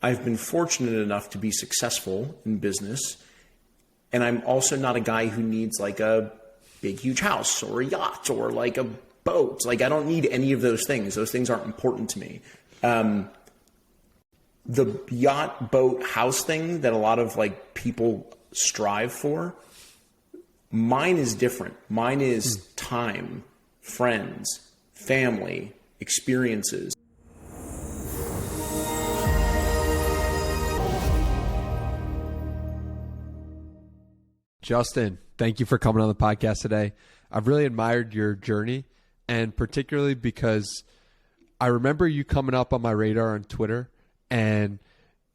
I've been fortunate enough to be successful in business. And I'm also not a guy who needs like a big, huge house or a yacht or like a boat. Like I don't need any of those things. Those things aren't important to me. The yacht, boat, house thing that a lot of like people strive for, mine is different. Mine is time, friends, family, experiences. Justin, thank you for coming on the podcast today. I've really admired your journey, and particularly because I remember you coming up on my radar on Twitter, and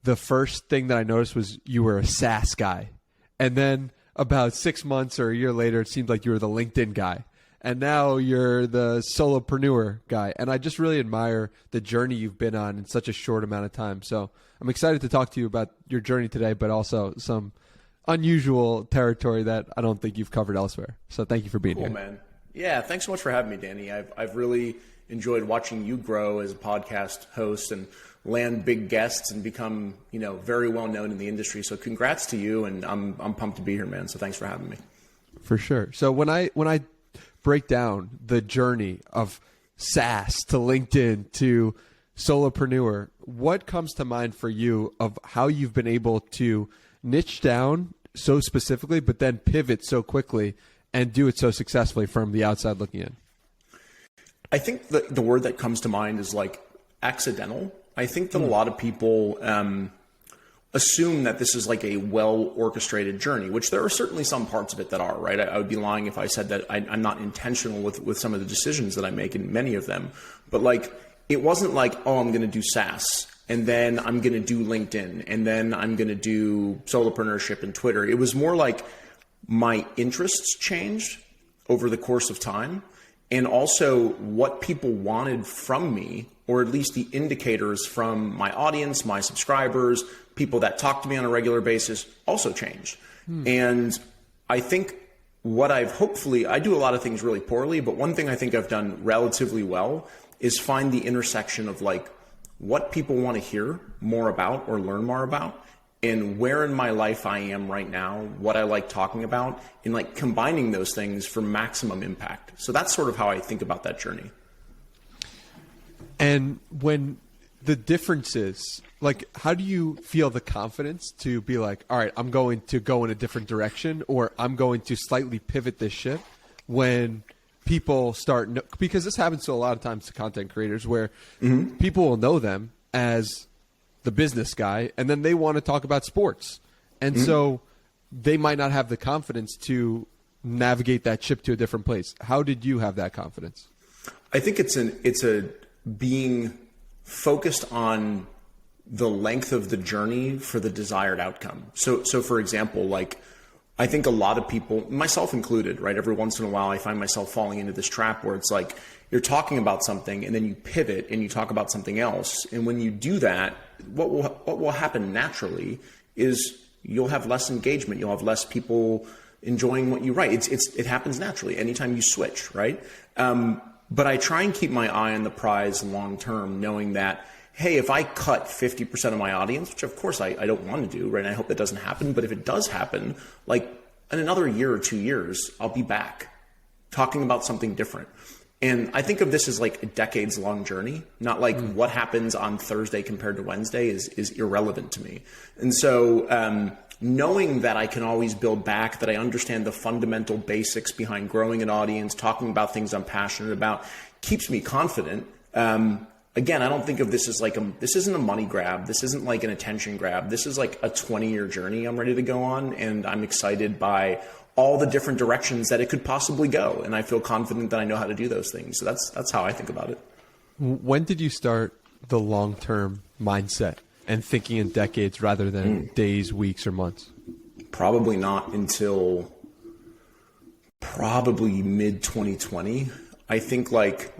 the first thing that I noticed was you were a SaaS guy. And then about 6 months or a year later, it seemed like you were the LinkedIn guy. And now you're the solopreneur guy. And I just really admire the journey you've been on in such a short amount of time. So I'm excited to talk to you about your journey today, but also some unusual territory that I don't think you've covered elsewhere. So thank you for being here. Cool, man. Yeah, thanks so much for having me, Danny. I've really enjoyed watching you grow as a podcast host and land big guests and become, very well known in the industry. So congrats to you, and I'm pumped to be here, man. So thanks for having me. For sure. So when I break down the journey of SaaS to LinkedIn to solopreneur, what comes to mind for you of how you've been able to niche down so specifically, but then pivot so quickly and do it so successfully from the outside looking in? I think the word that comes to mind is like accidental. I think that a lot of people assume that this is like a well-orchestrated journey, which there are certainly some parts of it that are, right? I would be lying if I said that I'm not intentional with some of the decisions that I make, in many of them. But like, it wasn't like, oh, I'm going to do SaaS, and then I'm going to do LinkedIn, and then I'm going to do solopreneurship and Twitter. It was more like my interests changed over the course of time, and also what people wanted from me, or at least the indicators from my audience, my subscribers, people that talk to me on a regular basis, also changed. And I think what I do a lot of things really poorly, but one thing I think I've done relatively well is find the intersection of like what people want to hear more about or learn more about, and where in my life I am right now, what I like talking about, and like combining those things for maximum impact. So that's sort of how I think about that journey. And when the difference is, like, how do you feel the confidence to be like, all right, I'm going to go in a different direction, or I'm going to slightly pivot this ship when people start, because this happens to a lot of times to content creators where people will know them as the business guy, and then they want to talk about sports. And so they might not have the confidence to navigate that ship to a different place. How did you have that confidence? I think it's a being focused on the length of the journey for the desired outcome. So for example, like, I think a lot of people, myself included, right? Every once in a while, I find myself falling into this trap where it's like you're talking about something and then you pivot and you talk about something else. And when you do that, what will happen naturally is you'll have less engagement. You'll have less people enjoying what you write. It happens naturally anytime you switch, right? But I try and keep my eye on the prize long term, knowing that, hey, if I cut 50% of my audience, which of course I don't want to do, right? And I hope that doesn't happen. But if it does happen, like in another year or 2 years, I'll be back talking about something different. And I think of this as like a decades long journey, not like what happens on Thursday compared to Wednesday is irrelevant to me. And so knowing that I can always build back, that I understand the fundamental basics behind growing an audience, talking about things I'm passionate about, keeps me confident. Again, I don't think of this as like this isn't a money grab. This isn't like an attention grab. This is like a 20-year journey I'm ready to go on. And I'm excited by all the different directions that it could possibly go. And I feel confident that I know how to do those things. So that's how I think about it. When did you start the long-term mindset and thinking in decades rather than days, weeks, or months? Probably not until probably mid 2020. I think like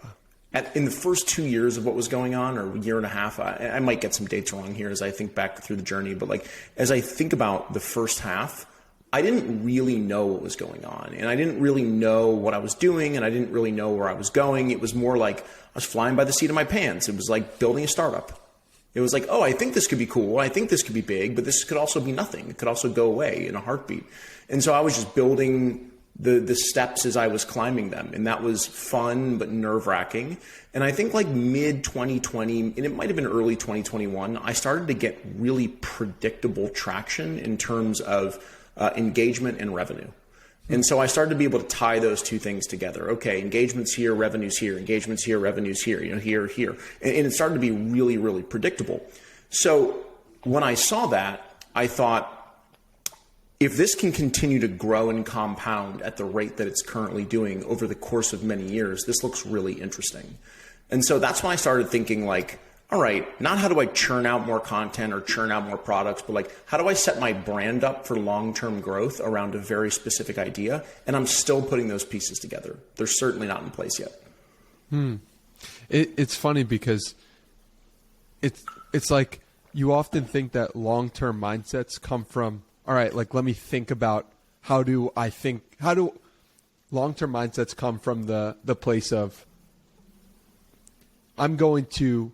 in the first 2 years of what was going on, or a year and a half, I might get some dates wrong here as I think back through the journey, but like as I think about the first half, I didn't really know what was going on, and I didn't really know what I was doing, and I didn't really know where I was going. It was more like I was flying by the seat of my pants. It was like building a startup. It was like, oh, I think this could be cool. I think this could be big, but this could also be nothing. It could also go away in a heartbeat. And so I was just building the steps as I was climbing them. And that was fun, but nerve wracking. And I think like mid 2020, and it might've been early 2021, I started to get really predictable traction in terms of engagement and revenue. And so I started to be able to tie those two things together. Okay, engagement's here, revenue's here, engagement's here, revenue's here, here. And it started to be really, really predictable. So when I saw that, I thought, if this can continue to grow and compound at the rate that it's currently doing over the course of many years, this looks really interesting. And so that's when I started thinking like, all right, not how do I churn out more content or churn out more products, but like, how do I set my brand up for long-term growth around a very specific idea? And I'm still putting those pieces together. They're certainly not in place yet. It's funny because it's like you often think that long-term mindsets come from, all right, like let me think about how do long-term mindsets come from the place of I'm going to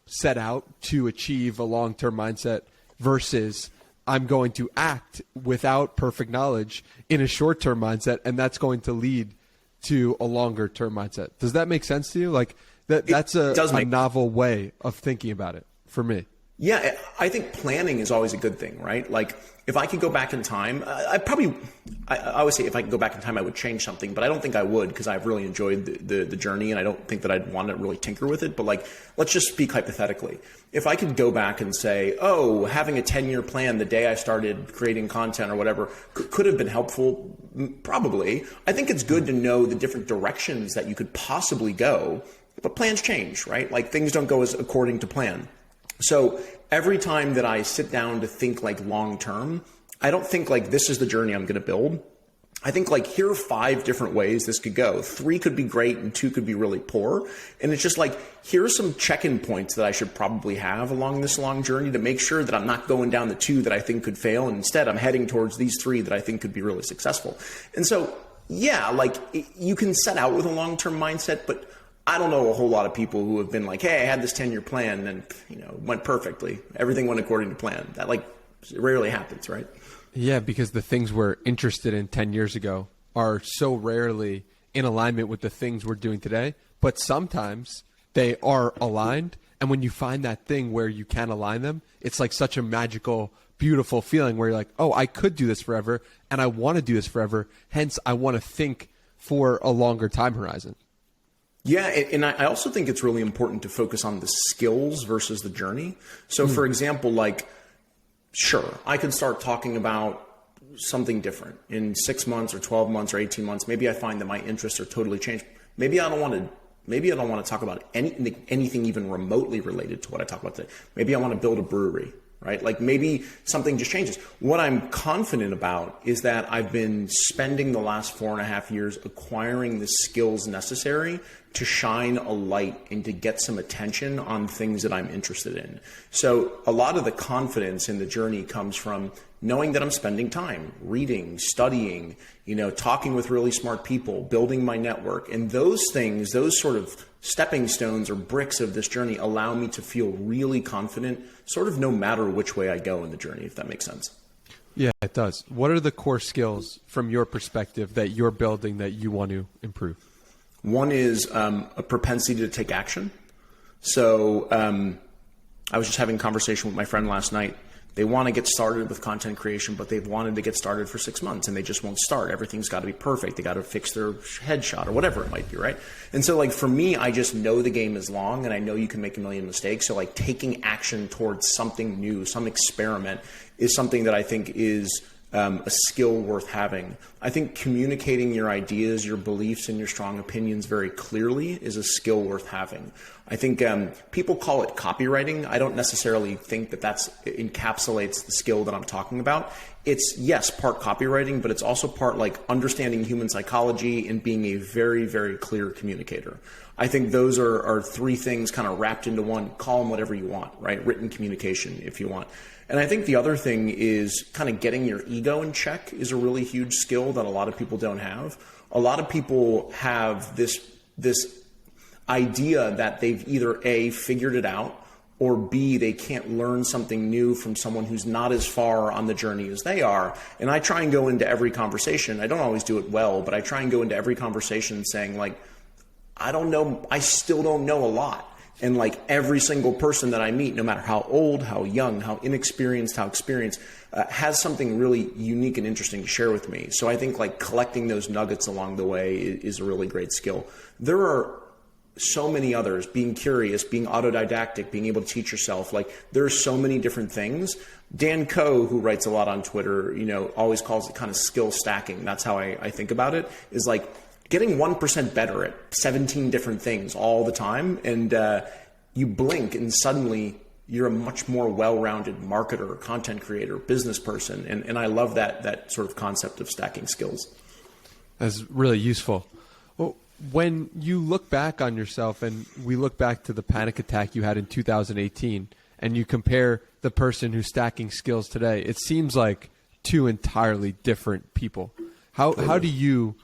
set out to achieve a long-term mindset versus I'm going to act without perfect knowledge in a short-term mindset, and that's going to lead to a longer-term mindset. Does that make sense to you? Like that's a novel way of thinking about it for me. Yeah, I think planning is always a good thing, right? Like if I could go back in time, I always say if I could go back in time, I would change something, but I don't think I would because I've really enjoyed the journey and I don't think that I'd want to really tinker with it. But like, let's just speak hypothetically. If I could go back and say, oh, having a 10-year plan the day I started creating content or whatever could have been helpful, probably. I think it's good to know the different directions that you could possibly go, but plans change, right? Like things don't go as according to plan. So every time that I sit down to think like long term, I don't think like this is the journey I'm going to build. I think like here are 5 different ways this could go. 3 could be great and 2 could be really poor. And it's just like, here are some check-in points that I should probably have along this long journey to make sure that I'm not going down the 2 that I think could fail. And instead I'm heading towards these 3 that I think could be really successful. And so, yeah, like you can set out with a long-term mindset, but I don't know a whole lot of people who have been like, hey, I had this 10-year plan and, went perfectly. Everything went according to plan. That like rarely happens, right? Yeah, because the things we're interested in 10 years ago are so rarely in alignment with the things we're doing today. But sometimes they are aligned. And when you find that thing where you can align them, it's like such a magical, beautiful feeling where you're like, oh, I could do this forever and I want to do this forever. Hence, I want to think for a longer time horizon. Yeah, and I also think it's really important to focus on the skills versus the journey. So for example, like, sure, I could start talking about something different in 6 months or 12 months or 18 months. Maybe I find that my interests are totally changed. Maybe I don't want to talk about anything even remotely related to what I talk about today. Maybe I want to build a brewery, right? Like maybe something just changes. What I'm confident about is that I've been spending the last 4.5 years acquiring the skills necessary to shine a light and to get some attention on things that I'm interested in. So a lot of the confidence in the journey comes from knowing that I'm spending time reading, studying, talking with really smart people, building my network. And those things, those sort of stepping stones or bricks of this journey allow me to feel really confident, sort of no matter which way I go in the journey, if that makes sense. Yeah, it does. What are the core skills from your perspective that you're building that you want to improve? One is a propensity to take action. So I was just having a conversation with my friend last night. They want to get started with content creation, but they've wanted to get started for 6 months and they just won't start. Everything's got to be perfect. They got to fix their headshot or whatever it might be, right? And so like for me, I just know the game is long and I know you can make a million mistakes. So like taking action towards something new, some experiment is something that I think is a skill worth having. I think communicating your ideas, your beliefs, and your strong opinions very clearly is a skill worth having. I think people call it copywriting. I don't necessarily think that encapsulates the skill that I'm talking about. It's, yes, part copywriting, but it's also part like understanding human psychology and being a very, very clear communicator. I think those are 3 things kind of wrapped into one. Call them whatever you want, right? Written communication if you want. And I think the other thing is kind of getting your ego in check is a really huge skill that a lot of people don't have. A lot of people have this idea that they've either A, figured it out, or B, they can't learn something new from someone who's not as far on the journey as they are. And I try and go into every conversation. I don't always do it well, but I try and go into every conversation saying like, I don't know, I still don't know a lot. And like every single person that I meet, no matter how old, how young, how inexperienced, how experienced, has something really unique and interesting to share with me. So I think like collecting those nuggets along the way is a really great skill. There are so many others, being curious, being autodidactic, being able to teach yourself. Like there are so many different things. Dan Coe, who writes a lot on Twitter, always calls it kind of skill stacking. That's how I think about it, is like getting 1% better at 17 different things all the time. And you blink and suddenly you're a much more well-rounded marketer, content creator, business person. And I love that sort of concept of stacking skills. That's really useful. Well, when you look back on yourself, and we look back to the panic attack you had in 2018, and you compare the person who's stacking skills today, it seems like two entirely different people. How did you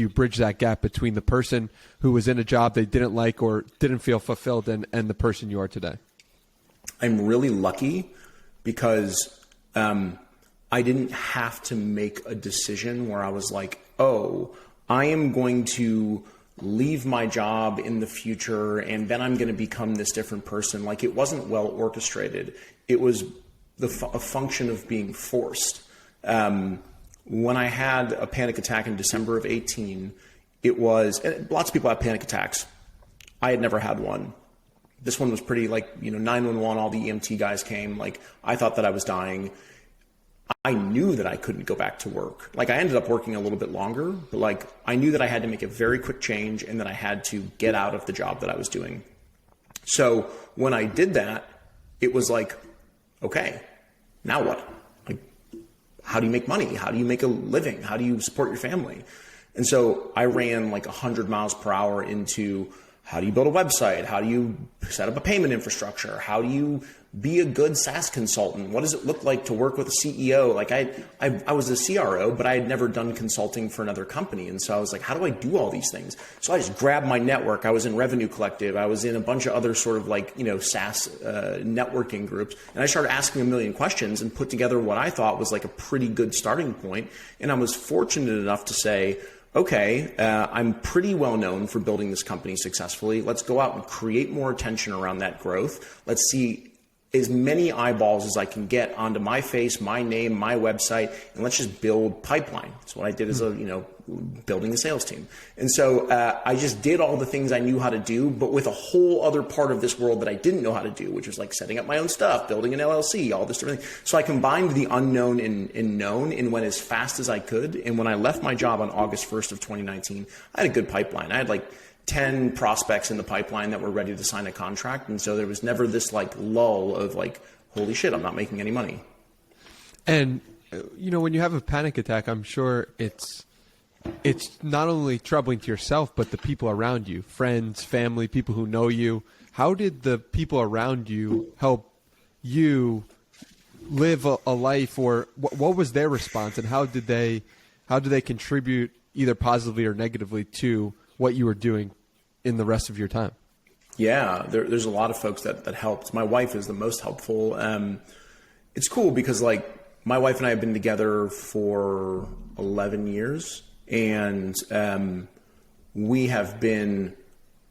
bridge that gap between the person who was in a job they didn't like or didn't feel fulfilled and the person you are today? I'm really lucky because I didn't have to make a decision where I was like, oh, I am going to leave my job in the future and then I'm going to become this different person. Like it wasn't well orchestrated. It was a function of being forced. When I had a panic attack in December of 18, it was, and lots of people have panic attacks. I had never had one. This one was pretty 911, all the EMT guys came. Like I thought that I was dying. I knew that I couldn't go back to work. Like I ended up working a little bit longer, but like I knew that I had to make a very quick change and that I had to get out of the job that I was doing. So when I did that, it was like, okay, now what? Like, how do you make money? How do you make a living? How do you support your family? And so I ran like 100 miles per hour into how do you build a website? How do you set up a payment infrastructure? How do you be a good SaaS consultant? What does it look like to work with a CEO? Like I was a CRO, but I had never done consulting for another company. And so I was like, how do I do all these things? So I just grabbed my network. I was in Revenue Collective. I was in a bunch of other sort of SaaS networking groups. And I started asking a million questions and put together what I thought was like a pretty good starting point. And I was fortunate enough to say, okay, I'm pretty well known for building this company successfully. Let's go out and create more attention around that growth. Let's see as many eyeballs as I can get onto my face, my name, my website, and let's just build pipeline. That's what I did as building a sales team. And so I just did all the things I knew how to do, but with a whole other part of this world that I didn't know how to do, which was like setting up my own stuff, building an LLC, all this different thing. So I combined the unknown and known and went as fast as I could. And when I left my job on August 1st of 2019, I had a good pipeline. I had like 10 prospects in the pipeline that were ready to sign a contract. And so there was never this like lull of like, holy shit, I'm not making any money. And, when you have a panic attack, I'm sure it's not only troubling to yourself, but the people around you, friends, family, people who know you. How did the people around you help you live a life, or what was their response, and how did they contribute either positively or negatively to what you were doing in the rest of your time? Yeah, there's a lot of folks that helped. My wife is the most helpful. It's cool because like my wife and I have been together for 11 years and we have been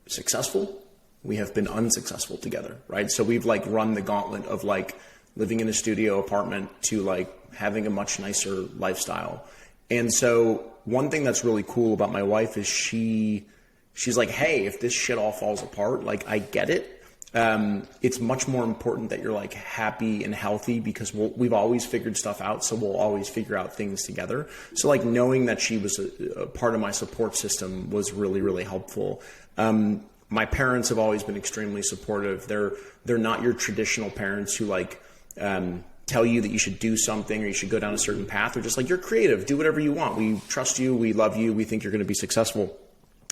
successful. We have been unsuccessful together, right? So we've like run the gauntlet of like living in a studio apartment to like having a much nicer lifestyle. And so one thing that's really cool about my wife is she's like, hey, if this shit all falls apart, like I get it. It's much more important that you're like happy and healthy because we've always figured stuff out. So we'll always figure out things together. So like knowing that she was a part of my support system was really, really helpful. My parents have always been extremely supportive. They're not your traditional parents who like, tell you that you should do something or you should go down a certain path. They're just like, you're creative, do whatever you want. We trust you. We love you. We think you're going to be successful.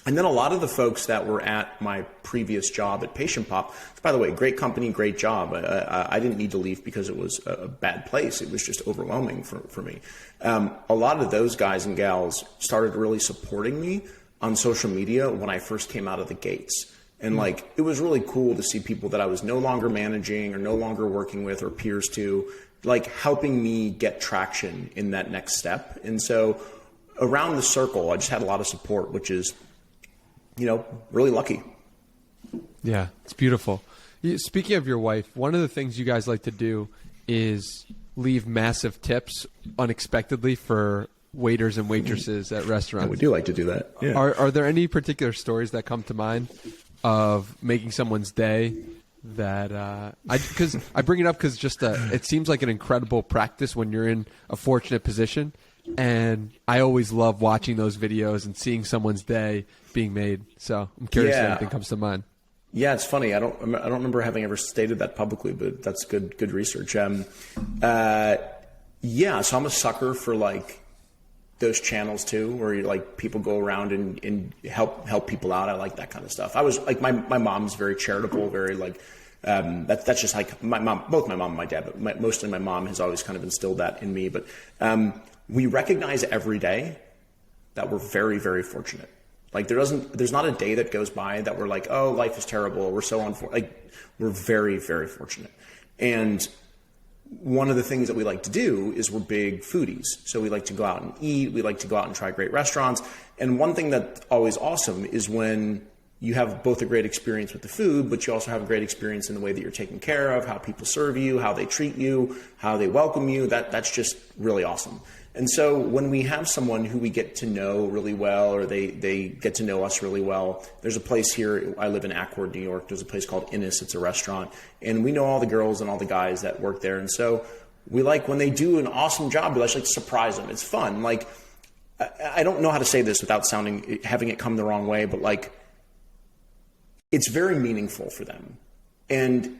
And then a lot of the folks that were at my previous job at Patient Pop, by the way, great company, great job. I didn't need to leave because it was a bad place. It was just overwhelming for me. A lot of those guys and gals started really supporting me on social media when I first came out of the gates. And like, it was really cool to see people that I was no longer managing or no longer working with or peers to, like, helping me get traction in that next step. And so around the circle, I just had a lot of support, which is, really lucky. Yeah, it's beautiful. Speaking of your wife, one of the things you guys like to do is leave massive tips unexpectedly for waiters and waitresses at restaurants. Yeah, we do like to do that. Yeah. Are there any particular stories that come to mind of making someone's day that I bring it up because it seems like an incredible practice when you're in a fortunate position, and I always love watching those videos and seeing someone's day being made. So I'm curious if anything comes to mind. Yeah, it's funny. I don't remember having ever stated that publicly, but that's good research. So I'm a sucker for like those channels too, where like people go around and help people out. I like that kind of stuff. I was like, my mom's very charitable, very like, that's just like my mom, both my mom and my dad, but mostly my mom has always kind of instilled that in me. But we recognize every day that we're very, very fortunate. Like there's not a day that goes by that we're like, oh, life is terrible. We're so like we're very, very fortunate. And one of the things that we like to do is we're big foodies. So we like to go out and eat. We like to go out and try great restaurants. And one thing that's always awesome is when you have both a great experience with the food, but you also have a great experience in the way that you're taken care of, how people serve you, how they treat you, how they welcome you. That's just really awesome. And so when we have someone who we get to know really well, or they get to know us really well, there's a place here, I live in Accord, New York, there's a place called Innis, it's a restaurant, and we know all the girls and all the guys that work there. And so we like, when they do an awesome job, we like to surprise them. It's fun. Like, I don't know how to say this without having it come the wrong way, but like, it's very meaningful for them. And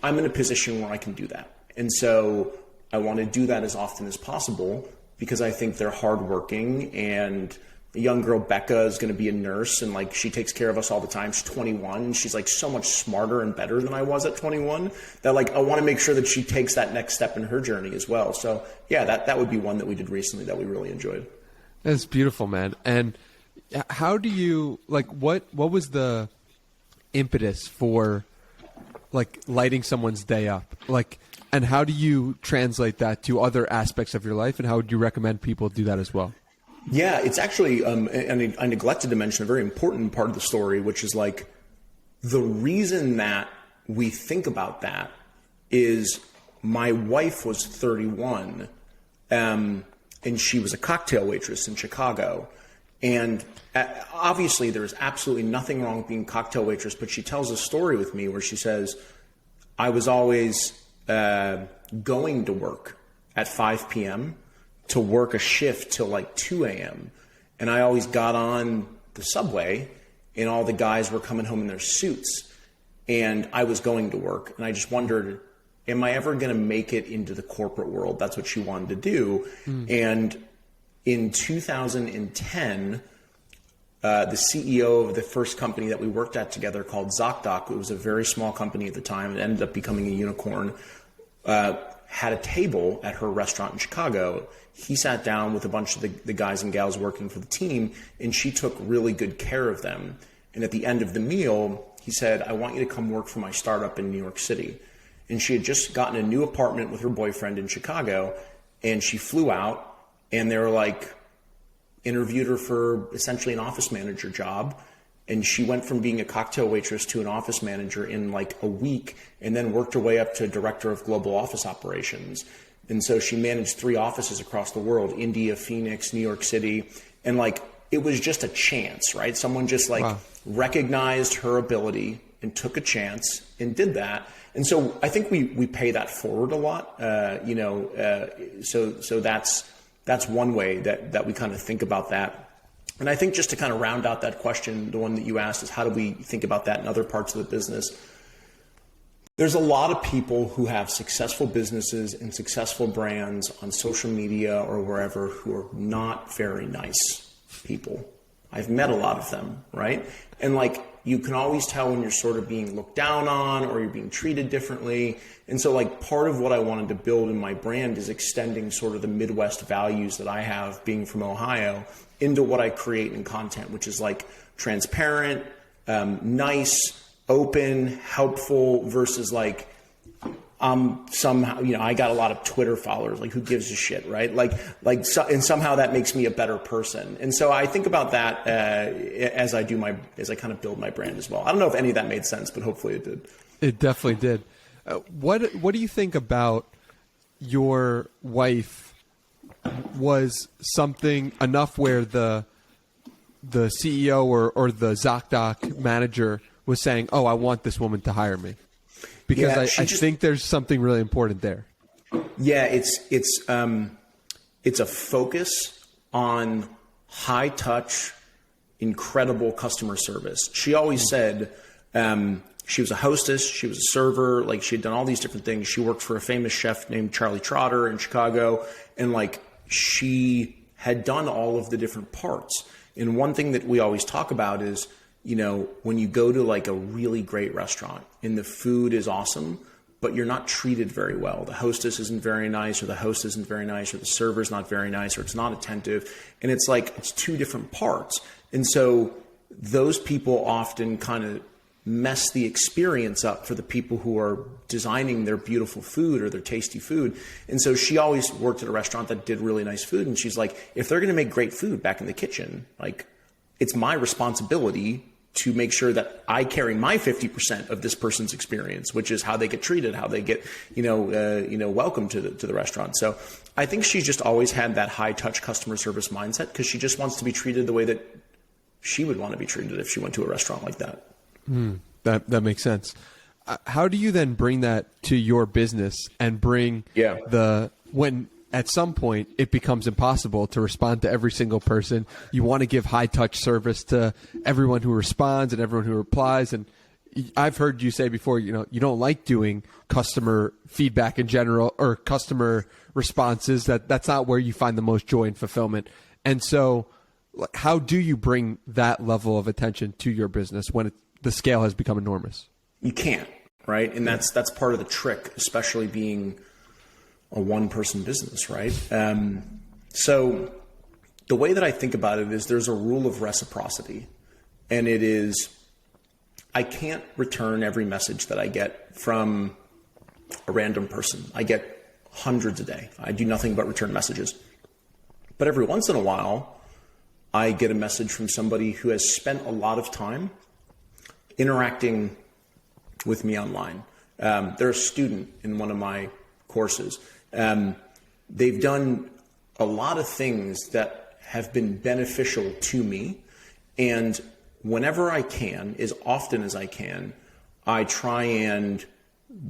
I'm in a position where I can do that. And so I want to do that as often as possible because I think they're hardworking, and the young girl, Becca, is going to be a nurse, and like, she takes care of us all the time. She's 21. She's like so much smarter and better than I was at 21 that like, I want to make sure that she takes that next step in her journey as well. So yeah, that would be one that we did recently that we really enjoyed. That's beautiful, man. And how do you, like, what was the impetus for like lighting someone's day up? Like, and how do you translate that to other aspects of your life, and how would you recommend people do that as well? Yeah, it's actually, and I neglected to mention a very important part of the story, which is like, the reason that we think about that is my wife was 31, and she was a cocktail waitress in Chicago. And obviously there's absolutely nothing wrong with being a cocktail waitress, but she tells a story with me where she says, I was always going to work at 5 p.m. to work a shift till like 2 a.m. And I always got on the subway and all the guys were coming home in their suits and I was going to work. And I just wondered, am I ever going to make it into the corporate world? That's what she wanted to do. And in 2010, the CEO of the first company that we worked at together called ZocDoc, it was a very small company at the time, it ended up becoming a unicorn, had a table at her restaurant in Chicago. He sat down with a bunch of the guys and gals working for the team, and she took really good care of them. And at the end of the meal, he said, I want you to come work for my startup in New York City. And she had just gotten a new apartment with her boyfriend in Chicago, and she flew out, and they were like, interviewed her for essentially an office manager job. And she went from being a cocktail waitress to an office manager in like a week, and then worked her way up to director of global office operations. And so she managed 3 offices across the world, India, Phoenix, New York City. And like, it was just a chance, right? Someone just like recognized her ability and took a chance and did that. And so I think we pay that forward a lot, so that's one way that we kind of think about that. And I think just to kind of round out that question, the one that you asked is, how do we think about that in other parts of the business? There's a lot of people who have successful businesses and successful brands on social media or wherever who are not very nice people. I've met a lot of them, right? And like, you can always tell when you're sort of being looked down on or you're being treated differently. And so like, part of what I wanted to build in my brand is extending sort of the Midwest values that I have being from Ohio into what I create in content, which is like transparent, nice, open, helpful versus like, somehow, I got a lot of Twitter followers, like who gives a shit, right? And somehow that makes me a better person. And so I think about that, as I kind of build my brand as well. I don't know if any of that made sense, but hopefully it did. It definitely did. What do you think about your wife was something enough where the CEO or the ZocDoc manager was saying, "Oh, I want this woman to hire me"? Because I think there's something really important there. Yeah, it's a focus on high touch, incredible customer service. She always said she was a hostess, she was a server, like she had done all these different things. She worked for a famous chef named Charlie Trotter in Chicago, and like she had done all of the different parts. And one thing that we always talk about is, when you go to like a really great restaurant and the food is awesome, but you're not treated very well. The hostess isn't very nice, or the host isn't very nice, or the server's not very nice, or it's not attentive. And it's like, it's two different parts. And so those people often kind of mess the experience up for the people who are designing their beautiful food or their tasty food. And so she always worked at a restaurant that did really nice food. And she's like, if they're going to make great food back in the kitchen, like it's my responsibility to make sure that I carry my 50% of this person's experience, which is how they get treated, how they get, welcome to the restaurant. So I think she's just always had that high touch customer service mindset because she just wants to be treated the way that she would want to be treated if she went to a restaurant like that. That makes sense. How do you then bring that to your business and bring when at some point it becomes impossible to respond to every single person? You want to give high touch service to everyone who responds and everyone who replies. And I've heard you say before, you don't like doing customer feedback in general or customer responses. That's not where you find the most joy and fulfillment. And so how do you bring that level of attention to your business when the scale has become enormous? You can't, right? And that's part of the trick, especially being a one-person business, right? So the way that I think about it is there's a rule of reciprocity, and it is I can't return every message that I get from a random person. I get hundreds a day. I do nothing but return messages. But every once in a while, I get a message from somebody who has spent a lot of time interacting with me online. They're a student in one of my courses. They've done a lot of things that have been beneficial to me. And whenever I can, as often as I can, I try and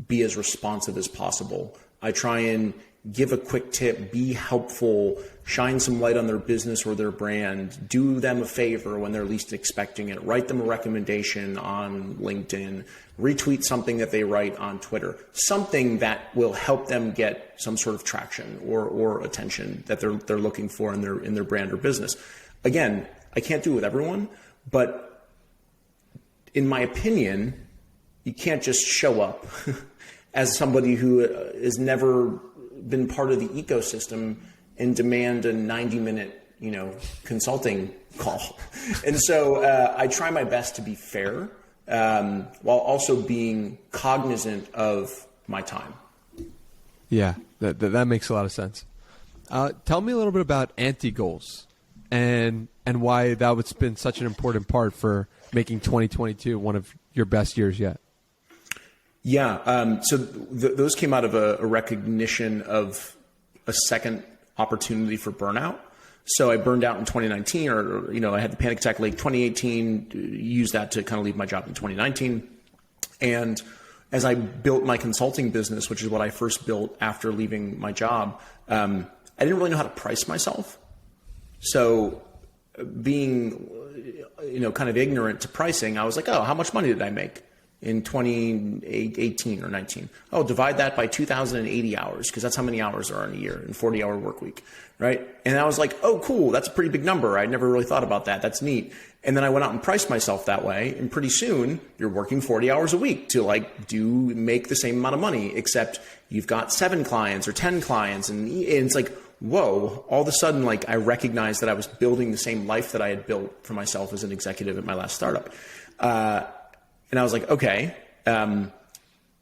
be as responsive as possible. I try and give a quick tip, be helpful, shine some light on their business or their brand, do them a favor when they're least expecting it, write them a recommendation on LinkedIn, retweet something that they write on Twitter, something that will help them get some sort of traction or attention that they're looking for in their brand or business. Again, I can't do it with everyone, but in my opinion, you can't just show up as somebody who has never been part of the ecosystem and demand a 90-minute, consulting call. And so I try my best to be fair while also being cognizant of my time. Yeah, that makes a lot of sense. Tell me a little bit about anti-goals and why that has been such an important part for making 2022 one of your best years yet. Yeah. So those came out of a recognition of a second opportunity for burnout. So I burned out in 2019 I had the panic attack late 2018, used that to kind of leave my job in 2019. And as I built my consulting business, which is what I first built after leaving my job, I didn't really know how to price myself. So being, kind of ignorant to pricing, I was like, oh, how much money did I make in 2018 or 19? Oh, divide that by 2,080 hours, because that's how many hours are in a year, in 40-hour work week, right? And I was like, oh, cool, that's a pretty big number. I never really thought about that. That's neat. And then I went out and priced myself that way, and pretty soon you're working 40 hours a week to make the same amount of money, except you've got 7 clients or 10 clients, and it's like, whoa, all of a sudden, I recognized that I was building the same life that I had built for myself as an executive at my last startup. And I was like, okay,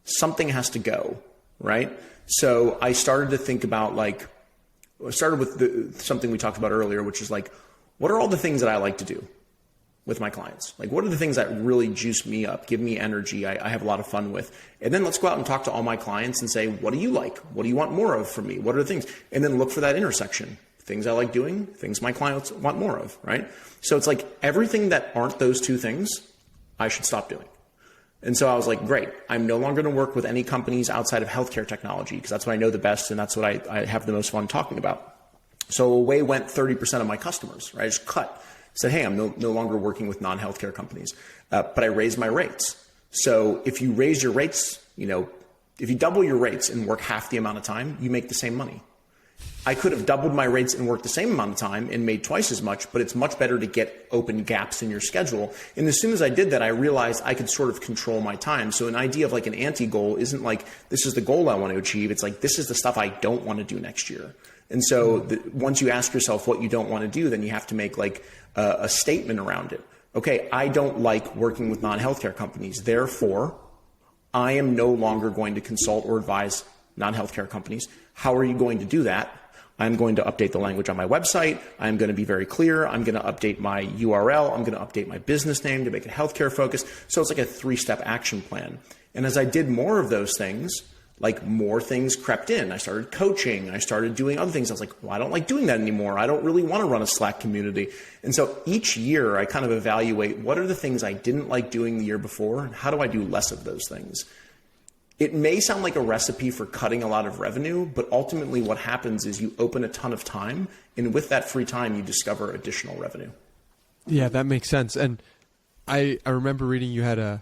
something has to go, right? So I started to think about like, I started with something we talked about earlier, which is like, what are all the things that I like to do with my clients? Like, what are the things that really juice me up, give me energy, I have a lot of fun with? And then let's go out and talk to all my clients and say, what do you like? What do you want more of from me? What are the things? And then look for that intersection. Things I like doing, things my clients want more of, right? So it's like everything that aren't those two things, I should stop doing. And so I was like, great, I'm no longer going to work with any companies outside of healthcare technology because that's what I know the best and that's what I have the most fun talking about. So away went 30% of my customers, right? I just cut. Said, hey, I'm no longer working with non-healthcare companies, but I raised my rates. So if you raise your rates, if you double your rates and work half the amount of time, you make the same money. I could have doubled my rates and worked the same amount of time and made twice as much, but it's much better to get open gaps in your schedule. And as soon as I did that, I realized I could sort of control my time. So an idea of like an anti-goal isn't like, this is the goal I want to achieve. It's like, this is the stuff I don't want to do next year. And so once you ask yourself what you don't want to do, then you have to make like a statement around it. Okay, I don't like working with non-healthcare companies. Therefore, I am no longer going to consult or advise non-healthcare companies. How are you going to do that? I'm going to update the language on my website. I'm going to be very clear. I'm going to update my URL. I'm going to update my business name to make it healthcare focused. So it's like a 3-step action plan. And as I did more of those things, like more things crept in. I started coaching. I started doing other things. I was like, well, I don't like doing that anymore. I don't really want to run a Slack community. And so each year I kind of evaluate what are the things I didn't like doing the year before and how do I do less of those things? It may sound like a recipe for cutting a lot of revenue, but ultimately what happens is you open a ton of time, and with that free time, you discover additional revenue. Yeah, that makes sense. And I remember reading you had a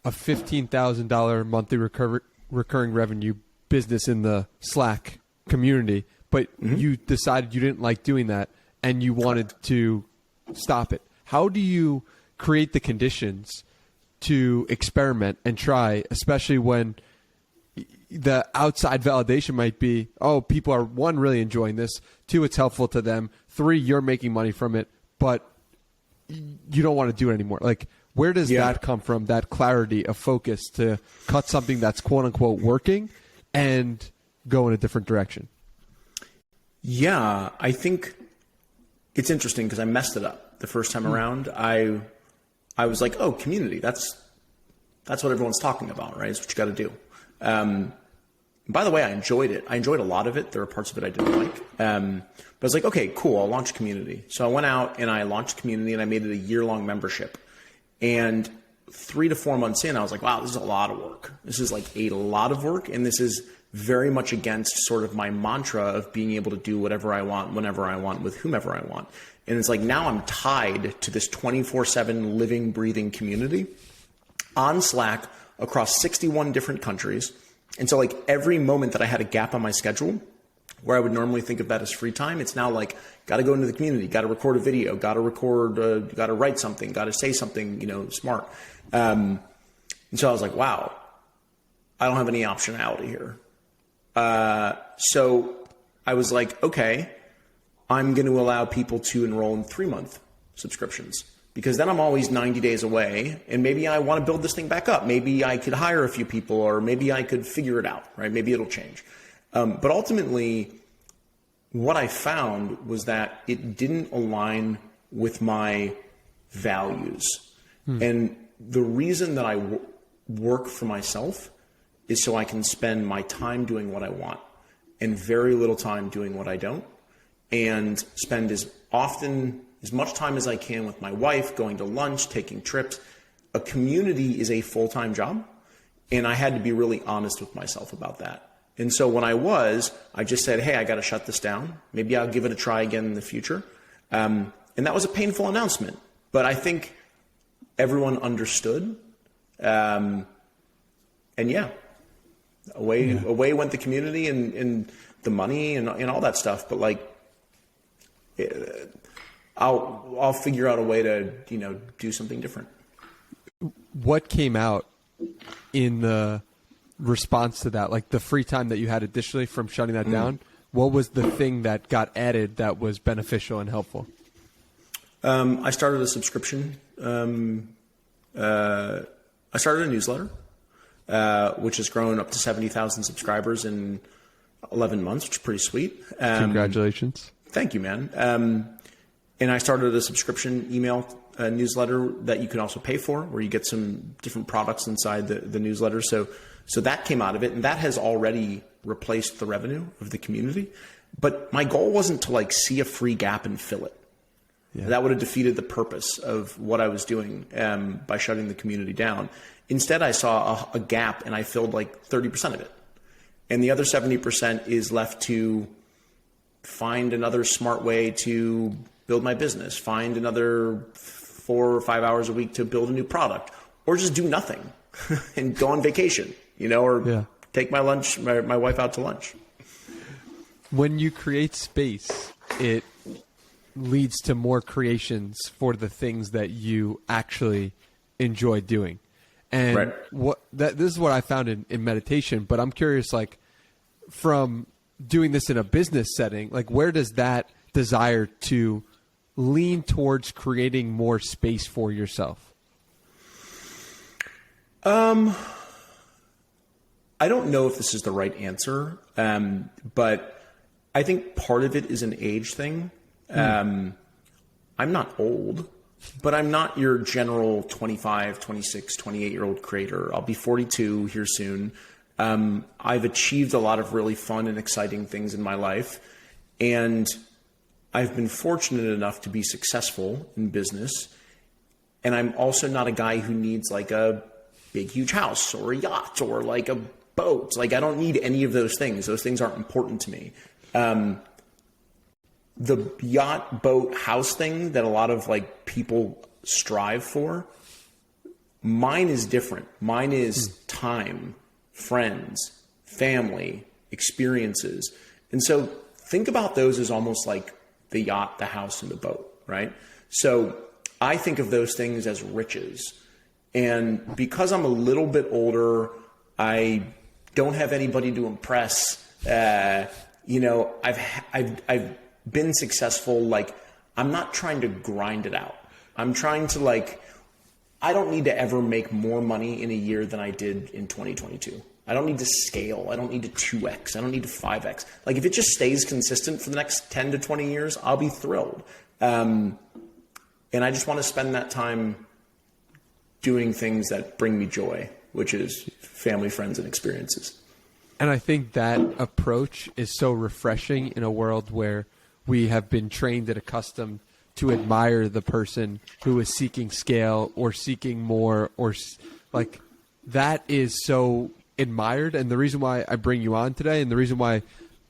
$15,000 monthly recurring revenue business in the Slack community, but you decided you didn't like doing that and you wanted to stop it. How do you create the conditions to experiment and try, especially when the outside validation might be, oh, people are, 1, really enjoying this, 2, it's helpful to them, 3, you're making money from it, but you don't want to do it anymore. Like, where does that come from, that clarity of focus to cut something that's quote unquote working and go in a different direction? Yeah, I think it's interesting because I messed it up the first time around. I was like, oh, community, that's what everyone's talking about, right? It's what you got to do. By the way, I enjoyed it. I enjoyed a lot of it. There were parts of it I didn't like. But I was like, okay, cool, I'll launch community. So I went out and I launched community and I made it a year-long membership. And 3 to 4 months in, I was like, wow, this is a lot of work. This is like a lot of work. And this is very much against sort of my mantra of being able to do whatever I want, whenever I want, with whomever I want. And it's like now I'm tied to this 24/7 living, breathing community on Slack across 61 different countries. And so like every moment that I had a gap on my schedule where I would normally think of that as free time, it's now like, got to go into the community, got to record a video, got to write something, got to say something, smart. And so I was like, wow, I don't have any optionality here. So I was like, okay, I'm going to allow people to enroll in 3-month subscriptions because then I'm always 90 days away and maybe I want to build this thing back up. Maybe I could hire a few people or maybe I could figure it out, right? Maybe it'll change. But ultimately, what I found was that it didn't align with my values. And the reason that I work for myself is so I can spend my time doing what I want and very little time doing what I don't, and spend as much time as I can with my wife, going to lunch, taking trips. A community is a full-time job, and I had to be really honest with myself about that. And so when I just said, hey, I got to shut this down. Maybe I'll give it a try again in the future. And that was a painful announcement, but I think everyone understood. And away went the community and the money and all that stuff. But like, I'll figure out a way to, do something different. What came out in the response to that, like the free time that you had additionally from shutting that down? What was the thing that got added that was beneficial and helpful? I started a subscription I started a newsletter, which has grown up to 70,000 subscribers in 11 months, which is pretty sweet. Congratulations. Thank you, man. And I started a subscription email newsletter that you can also pay for, where you get some different products inside the newsletter. So that came out of it, and that has already replaced the revenue of the community. But my goal wasn't to like see a free gap and fill it. Yeah. That would have defeated the purpose of what I was doing by shutting the community down. Instead, I saw a gap, and I filled like 30% of it. And the other 70% is left to find another smart way to build my business, find another 4 or 5 hours a week to build a new product, or just do nothing and go on vacation, or take my wife out to lunch. When you create space, it leads to more creations for the things that you actually enjoy doing. And this is what I found in meditation, but I'm curious, like, from doing this in a business setting, like, where does that desire to lean towards creating more space for yourself? I don't know if this is the right answer, but I think part of it is an age thing. I'm not old, but I'm not your general 25, 26, 28-year-old creator. I'll be 42 here soon. I've achieved a lot of really fun and exciting things in my life, and I've been fortunate enough to be successful in business. And I'm also not a guy who needs like a big, huge house or a yacht or like a boat. Like, I don't need any of those things. Those things aren't important to me. The yacht, boat, house thing that a lot of like people strive for, mine is different. Mine is time, friends, family, experiences. And so think about those as almost like the yacht, the house, and the boat, right? So I think of those things as riches. And because I'm a little bit older, I don't have anybody to impress. I've been successful. Like, I'm not trying to grind it out. I'm trying to I don't need to ever make more money in a year than I did in 2022. I don't need to scale. I don't need to 2x. I don't need to 5x. Like, if it just stays consistent for the next 10 to 20 years, I'll be thrilled. And I just want to spend that time doing things that bring me joy, which is family, friends, and experiences. And I think that approach is so refreshing in a world where we have been trained and accustomed to admire the person who is seeking scale or seeking more, or like, that is so admired. And the reason why I bring you on today, and the reason why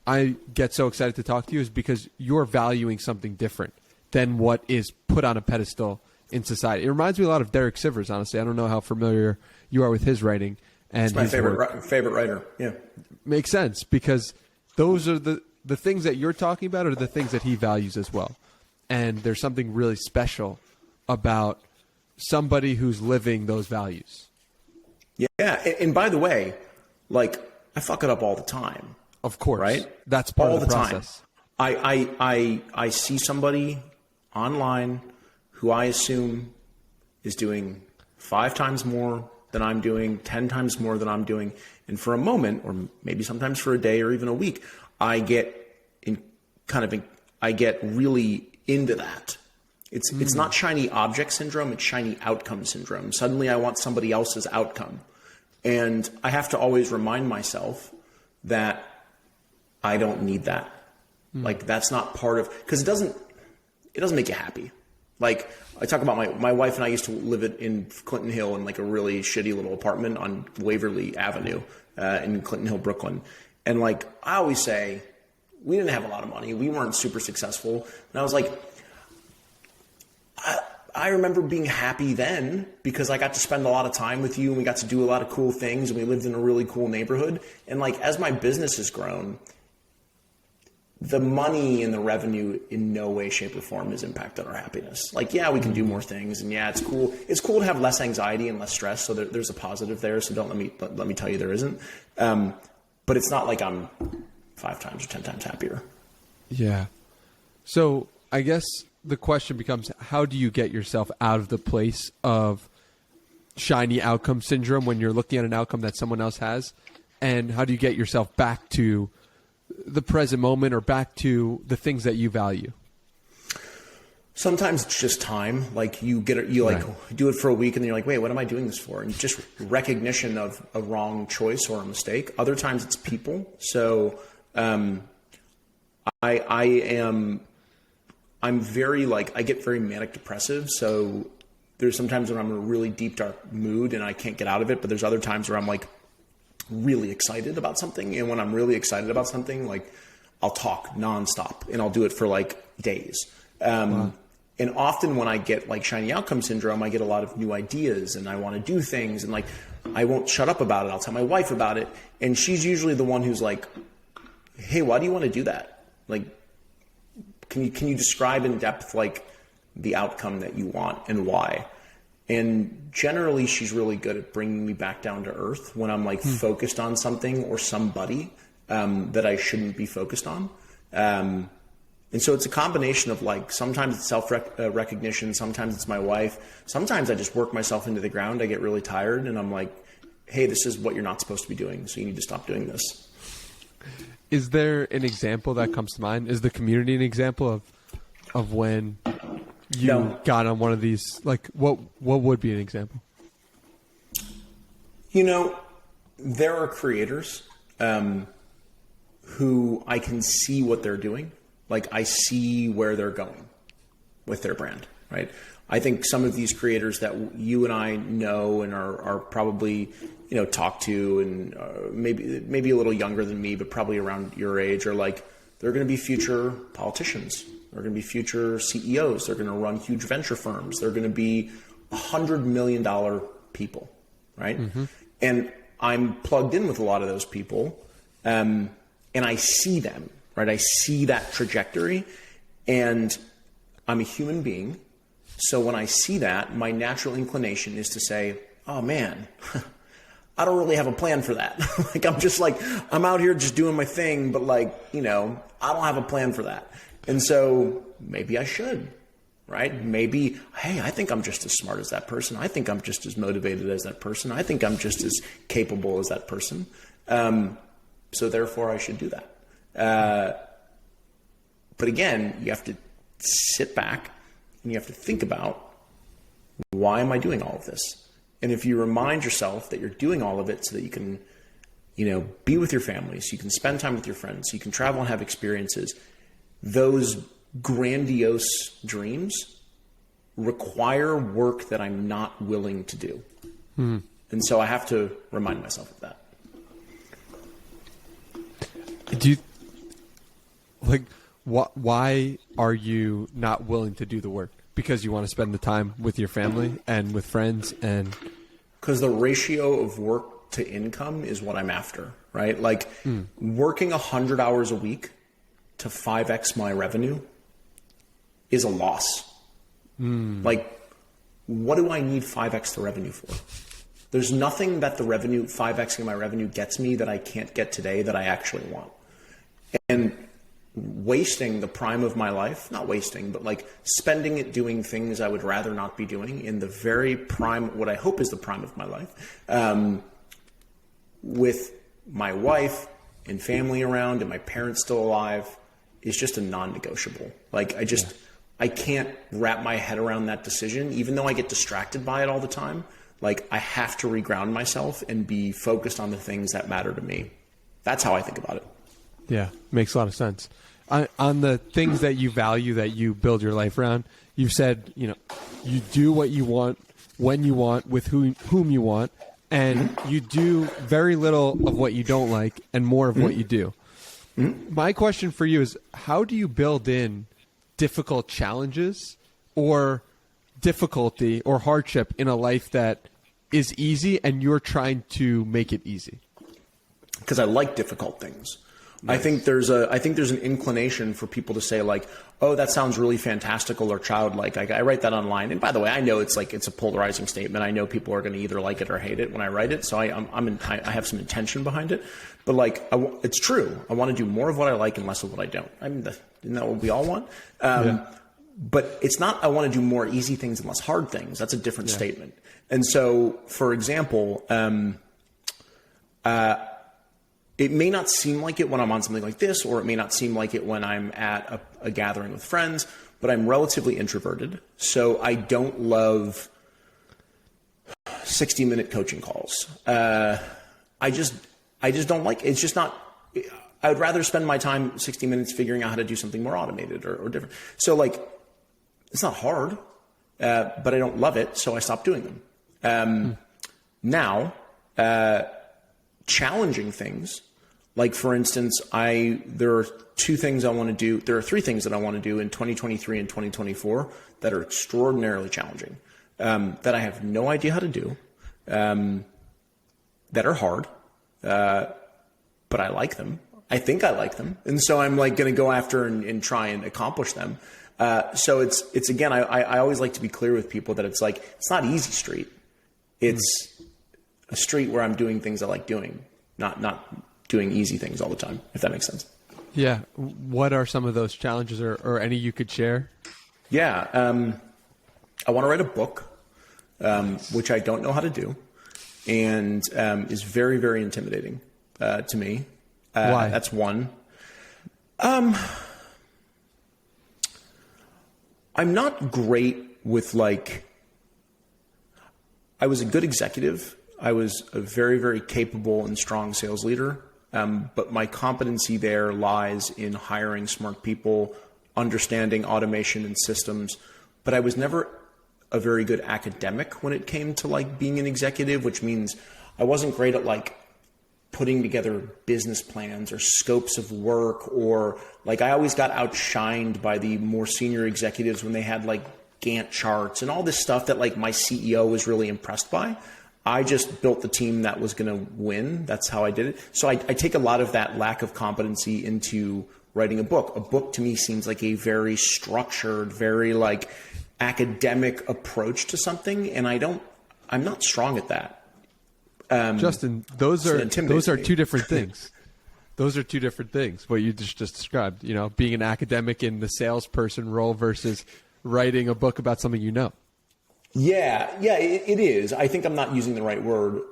I get so excited to talk to you, is because you're valuing something different than what is put on a pedestal in society. It reminds me a lot of Derek Sivers, honestly. I don't know how familiar you are with his writing. And it's my favorite writer. Yeah. Makes sense, because those are the things that you're talking about are the things that he values as well. And there's something really special about somebody who's living those values. Yeah. And by the way, like, I fuck it up all the time. Of course. Right? That's part of the process. I see somebody online who I assume is doing 5 times more than I'm doing, 10 times more than I'm doing. And for a moment, or maybe sometimes for a day or even a week, I get really into that. It's not shiny object syndrome, it's shiny outcome syndrome. Suddenly I want somebody else's outcome. And I have to always remind myself that I don't need that. Like, that's not part of, because it doesn't make you happy. Like, I talk about my wife and I used to live in Clinton Hill in like a really shitty little apartment on Waverly Avenue in Clinton Hill, Brooklyn. And like, I always say, we didn't have a lot of money. We weren't super successful. And I was like, I remember being happy then because I got to spend a lot of time with you and we got to do a lot of cool things and we lived in a really cool neighborhood. And like, as my business has grown, the money and the revenue in no way, shape, or form has impacted our happiness. Like, yeah, we can do more things, and yeah, it's cool. It's cool to have less anxiety and less stress. So there's a positive there. So don't let me tell you there isn't. But it's not like I'm 5 times or 10 times happier. Yeah. So I guess the question becomes, how do you get yourself out of the place of shiny outcome syndrome when you're looking at an outcome that someone else has? And how do you get yourself back to the present moment or back to the things that you value? Sometimes it's just time. Like you do it for a week and then you're like, wait, what am I doing this for? And just recognition of a wrong choice or a mistake. Other times it's people. So, I'm very I get very manic depressive. So there's sometimes when I'm in a really deep, dark mood and I can't get out of it. But there's other times where I'm like really excited about something. And when I'm really excited about something, like I'll talk nonstop and I'll do it for like days. Wow. And often when I get like shiny outcome syndrome, I get a lot of new ideas and I want to do things and like, I won't shut up about it. I'll tell my wife about it. And she's usually the one who's like, hey, why do you want to do that? Like, can you describe in depth, like the outcome that you want and why? And generally she's really good at bringing me back down to earth when I'm like focused on something or somebody, that I shouldn't be focused on. And so it's a combination of like, sometimes it's recognition, sometimes it's my wife, sometimes I just work myself into the ground. I get really tired and I'm like, hey, this is what you're not supposed to be doing. So you need to stop doing this. Is there an example that comes to mind? Is the community an example of when you got on one of these? Like what would be an example? There are creators, who I can see what they're doing. Like I see where they're going with their brand, right? I think some of these creators that you and I know and are probably, talk to and maybe a little younger than me, but probably around your age are like, they're going to be future politicians. They're going to be future CEOs. They're going to run huge venture firms. They're going to be $100 million people, right? Mm-hmm. And I'm plugged in with a lot of those people. And I see them. Right? I see that trajectory and I'm a human being. So when I see that, my natural inclination is to say, oh man, I don't really have a plan for that. I'm out here just doing my thing, but I don't have a plan for that. And so maybe I should, right? Maybe, hey, I think I'm just as smart as that person. I think I'm just as motivated as that person. I think I'm just as capable as that person. So therefore I should do that. But again, you have to sit back and you have to think about, why am I doing all of this? And if you remind yourself that you're doing all of it so that you can, be with your family, so you can spend time with your friends, so you can travel and have experiences, those grandiose dreams require work that I'm not willing to do. And so I have to remind myself of that. Why are you not willing to do the work? Because you want to spend the time with your family and with friends and... Because the ratio of work to income is what I'm after, right? Working 100 hours a week to 5x my revenue is a loss. What do I need 5x the revenue for? There's nothing that the 5xing my revenue gets me that I can't get today that I actually want. And wasting the prime of my life, not wasting, but spending it doing things I would rather not be doing in the very prime, what I hope is the prime of my life, with my wife and family around and my parents still alive, is just a non-negotiable. I can't wrap my head around that decision, even though I get distracted by it all the time. I have to reground myself and be focused on the things that matter to me. That's how I think about it. Yeah, makes a lot of sense. On the things that you value, that you build your life around, you've said, you do what you want, when you want, with whom you want, and you do very little of what you don't like and more of what you do. My question for you is, how do you build in difficult challenges or difficulty or hardship in a life that is easy and you're trying to make it easy? Because I like difficult things. Nice. I think there's an inclination for people to say oh, that sounds really fantastical or childlike. I write that online, and by the way, I know it's a polarizing statement. I know people are going to either like it or hate it when I write it, so I have some intention behind it. But it's true. I want to do more of what I like and less of what I don't. Isn't that what we all want? but it's not, I want to do more easy things and less hard things. That's a different statement. And so, for example, it may not seem like it when I'm on something like this, or it may not seem like it when I'm at a gathering with friends, but I'm relatively introverted. So I don't love 60-minute coaching calls. I just don't like, it's just not, I would rather spend my time 60 minutes figuring out how to do something more automated or different. So like, it's not hard, but I don't love it. So I stopped doing them. Now, challenging things, like for instance, there are two things I want to do. There are three things that I want to do in 2023 and 2024 that are extraordinarily challenging, that I have no idea how to do, that are hard, but I like them. I think I like them. And so I'm like going to go after and try and accomplish them. So it's again, I always like to be clear with people that it's like, it's not easy street. It's a street where I'm doing things I like doing, not doing easy things all the time, if that makes sense. Yeah. What are some of those challenges or any you could share? Yeah. I want to write a book, which I don't know how to do, and is very, very intimidating to me. Why? That's one. I'm not great with I was a good executive. I was a very, very capable and strong sales leader. But my competency there lies in hiring smart people, understanding automation and systems. But I was never a very good academic when it came to being an executive, which means I wasn't great at putting together business plans or scopes of work, or I always got outshined by the more senior executives when they had Gantt charts and all this stuff that my CEO was really impressed by. I just built the team that was going to win. That's how I did it. So I take a lot of that lack of competency into writing a book. A book to me seems like a very structured, very academic approach to something. And I'm not strong at that. Justin, those are two different things. Those are two different things. What you just described, being an academic in the salesperson role versus writing a book about something you know. Yeah, it is. I think I'm not using the right word.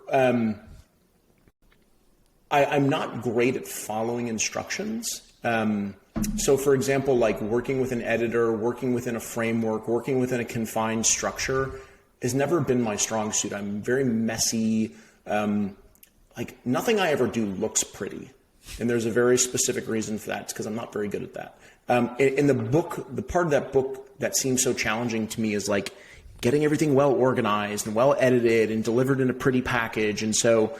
I'm not great at following instructions. So for example, working with an editor, working within a framework, working within a confined structure has never been my strong suit. I'm very messy. Nothing I ever do looks pretty. And there's a very specific reason for that. It's because I'm not very good at that. In the book, the part of that book that seems so challenging to me is getting everything well organized and well edited and delivered in a pretty package. And so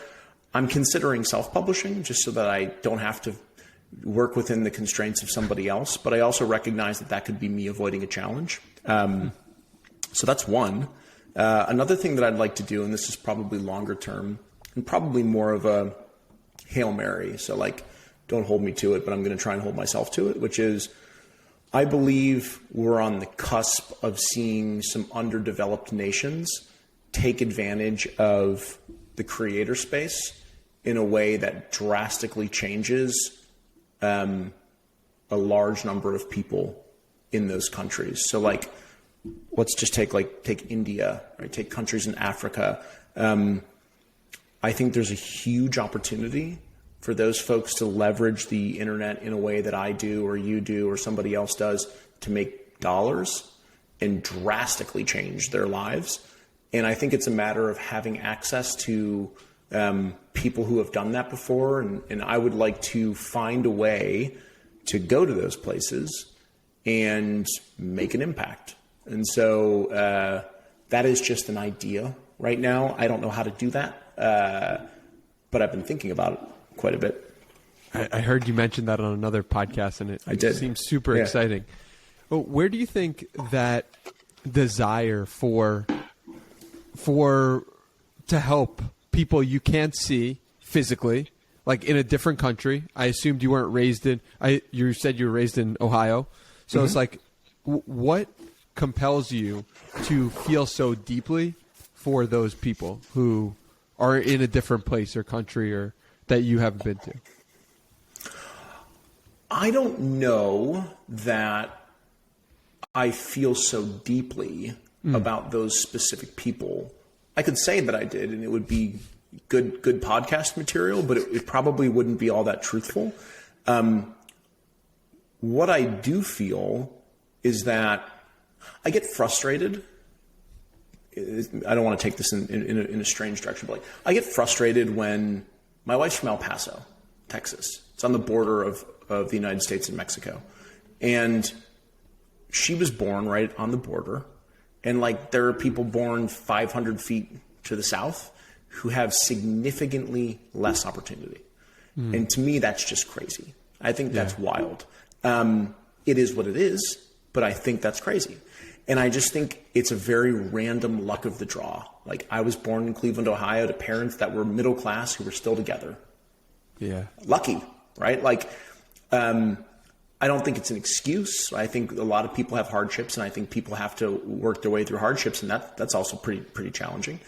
I'm considering self-publishing just so that I don't have to work within the constraints of somebody else. But I also recognize that could be me avoiding a challenge. So that's one. Another thing that I'd like to do, and this is probably longer term and probably more of a Hail Mary. So don't hold me to it, but I'm going to try and hold myself to it, which is I believe we're on the cusp of seeing some underdeveloped nations take advantage of the creator space in a way that drastically changes a large number of people in those countries. So let's just take India, right? Take countries in Africa. I think there's a huge opportunity for those folks to leverage the internet in a way that I do or you do or somebody else does to make dollars and drastically change their lives. And I think it's a matter of having access to people who have done that before. And I would like to find a way to go to those places and make an impact. And so that is just an idea right now. I don't know how to do that, but I've been thinking about it quite a bit. I heard you mention that on another podcast, and it seems super exciting. Well, where do you think that desire to help people you can't see physically, in a different country? I assumed you weren't raised in. You said you were raised in Ohio, so it's what compels you to feel so deeply for those people who are in a different place or country or that you haven't been to? I don't know that I feel so deeply about those specific people. I could say that I did, and it would be good podcast material, but it probably wouldn't be all that truthful. What I do feel is that I get frustrated. I don't want to take this in a strange direction, but like, I get frustrated when my wife's from El Paso, Texas. It's on the border of the United States and Mexico. And she was born right on the border. And like, there are people born 500 feet to the south who have significantly less opportunity. And to me, that's just crazy. I think that's wild. It is what it is, but I think that's crazy. And I just think it's a very random luck of the draw. Like, I was born in Cleveland, Ohio, to parents that were middle class who were still together. Yeah. Lucky, right? Like, I don't think it's an excuse. I think a lot of people have hardships, and I think people have to work their way through hardships, and that's also pretty challenging.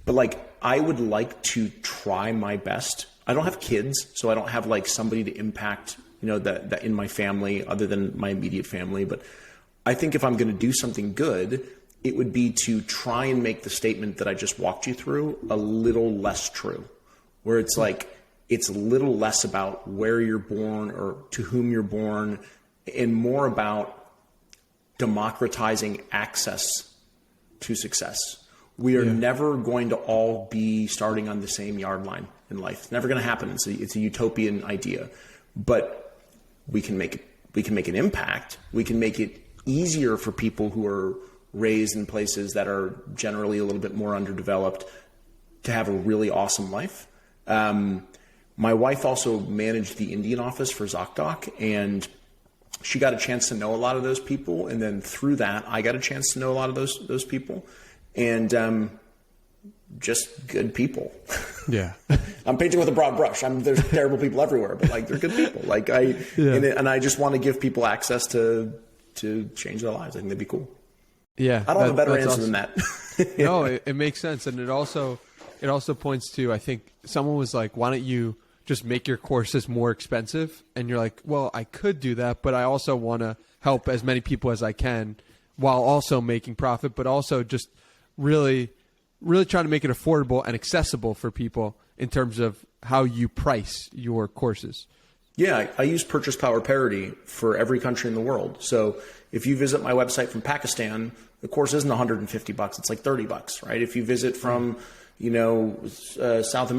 But like, I would like to try my best. I don't have kids, so I don't have like somebody to impact, that in my family other than my immediate family. But I think if I'm going to do something good, it would be to try and make the statement that I just walked you through a little less true, where it's like, it's a little less about where you're born or to whom you're born, and more about democratizing access to success. We are never going to all be starting on the same yard line in life. It's never going to happen. It's a utopian idea, but we can make an impact. We can make it easier for people who are raised in places that are generally a little bit more underdeveloped to have a really awesome life. My wife also managed the Indian office for ZocDoc, and she got a chance to know a lot of those people. And then through that, I got a chance to know a lot of those people, and just good people. Yeah. I'm painting with a broad brush. There's terrible people everywhere, but like, they're good people. Like and I just want to give people access to change their lives. I think that'd be cool. Yeah. I don't have a better answer than that. No, it makes sense. And it also points to, I think someone was like, why don't you just make your courses more expensive? And you're like, well, I could do that, but I also want to help as many people as I can while also making profit, but also just really trying to make it affordable and accessible for people in terms of how you price your courses. Yeah, I use purchase power parity for every country in the world. So if you visit my website from Pakistan, the course isn't $150. It's like $30, right? If you visit from South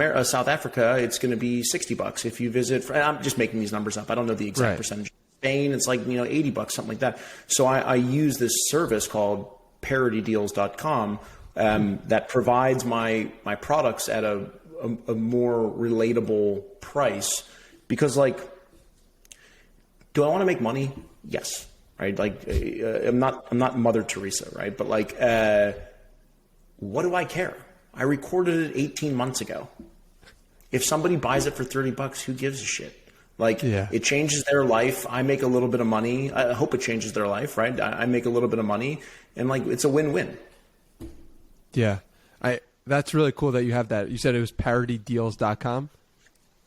Africa, it's going to be $60. If you visit, I'm just making these numbers up. I don't know the exact percentage. Spain, it's like, $80, something like that. So I use this service called paritydeals.com that provides my products at a more relatable price, because like, do I want to make money? Yes. Right. Like, I'm not Mother Teresa. Right. But like, what do I care? I recorded it 18 months ago. If somebody buys it for $30, who gives a shit? Like, it changes their life. I make a little bit of money. I hope it changes their life, right? I make a little bit of money, and like, it's a win-win. Yeah. That's really cool that you have that. You said it was paritydeals.com?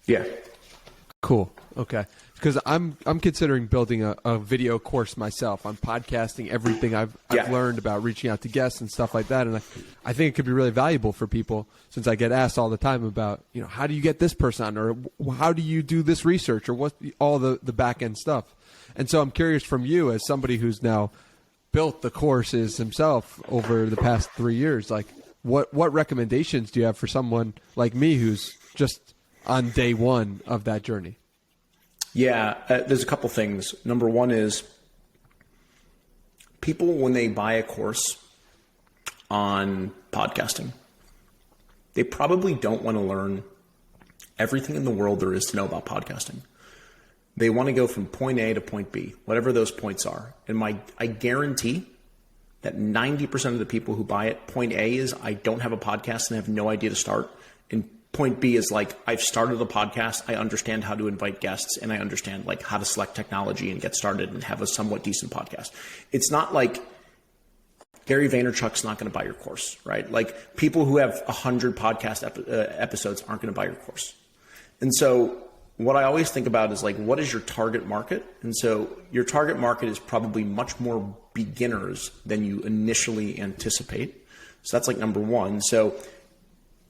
Yeah. Cool. Okay. Because I'm considering building a video course myself on podcasting, everything I've learned about reaching out to guests and stuff like that. And I think it could be really valuable for people, since I get asked all the time about, how do you get this person on, or how do you do this research, or what all the back end stuff. And so I'm curious from you, as somebody who's now built the courses himself over the past 3 years, like what recommendations do you have for someone like me who's just on day one of that journey? Yeah, there's a couple things. Number one is, people, when they buy a course on podcasting, they probably don't want to learn everything in the world there is to know about podcasting. They want to go from point A to point B, whatever those points are. And I guarantee that 90% of the people who buy it, point A is, I don't have a podcast and have no idea to start. And point B is like, I've started a podcast, I understand how to invite guests, and I understand like how to select technology and get started and have a somewhat decent podcast. It's not like Gary Vaynerchuk's not going to buy your course, right? Like, people who have 100 podcast episodes aren't going to buy your course. And so what I always think about is like, what is your target market? And so your target market is probably much more beginners than you initially anticipate. So that's like number one. So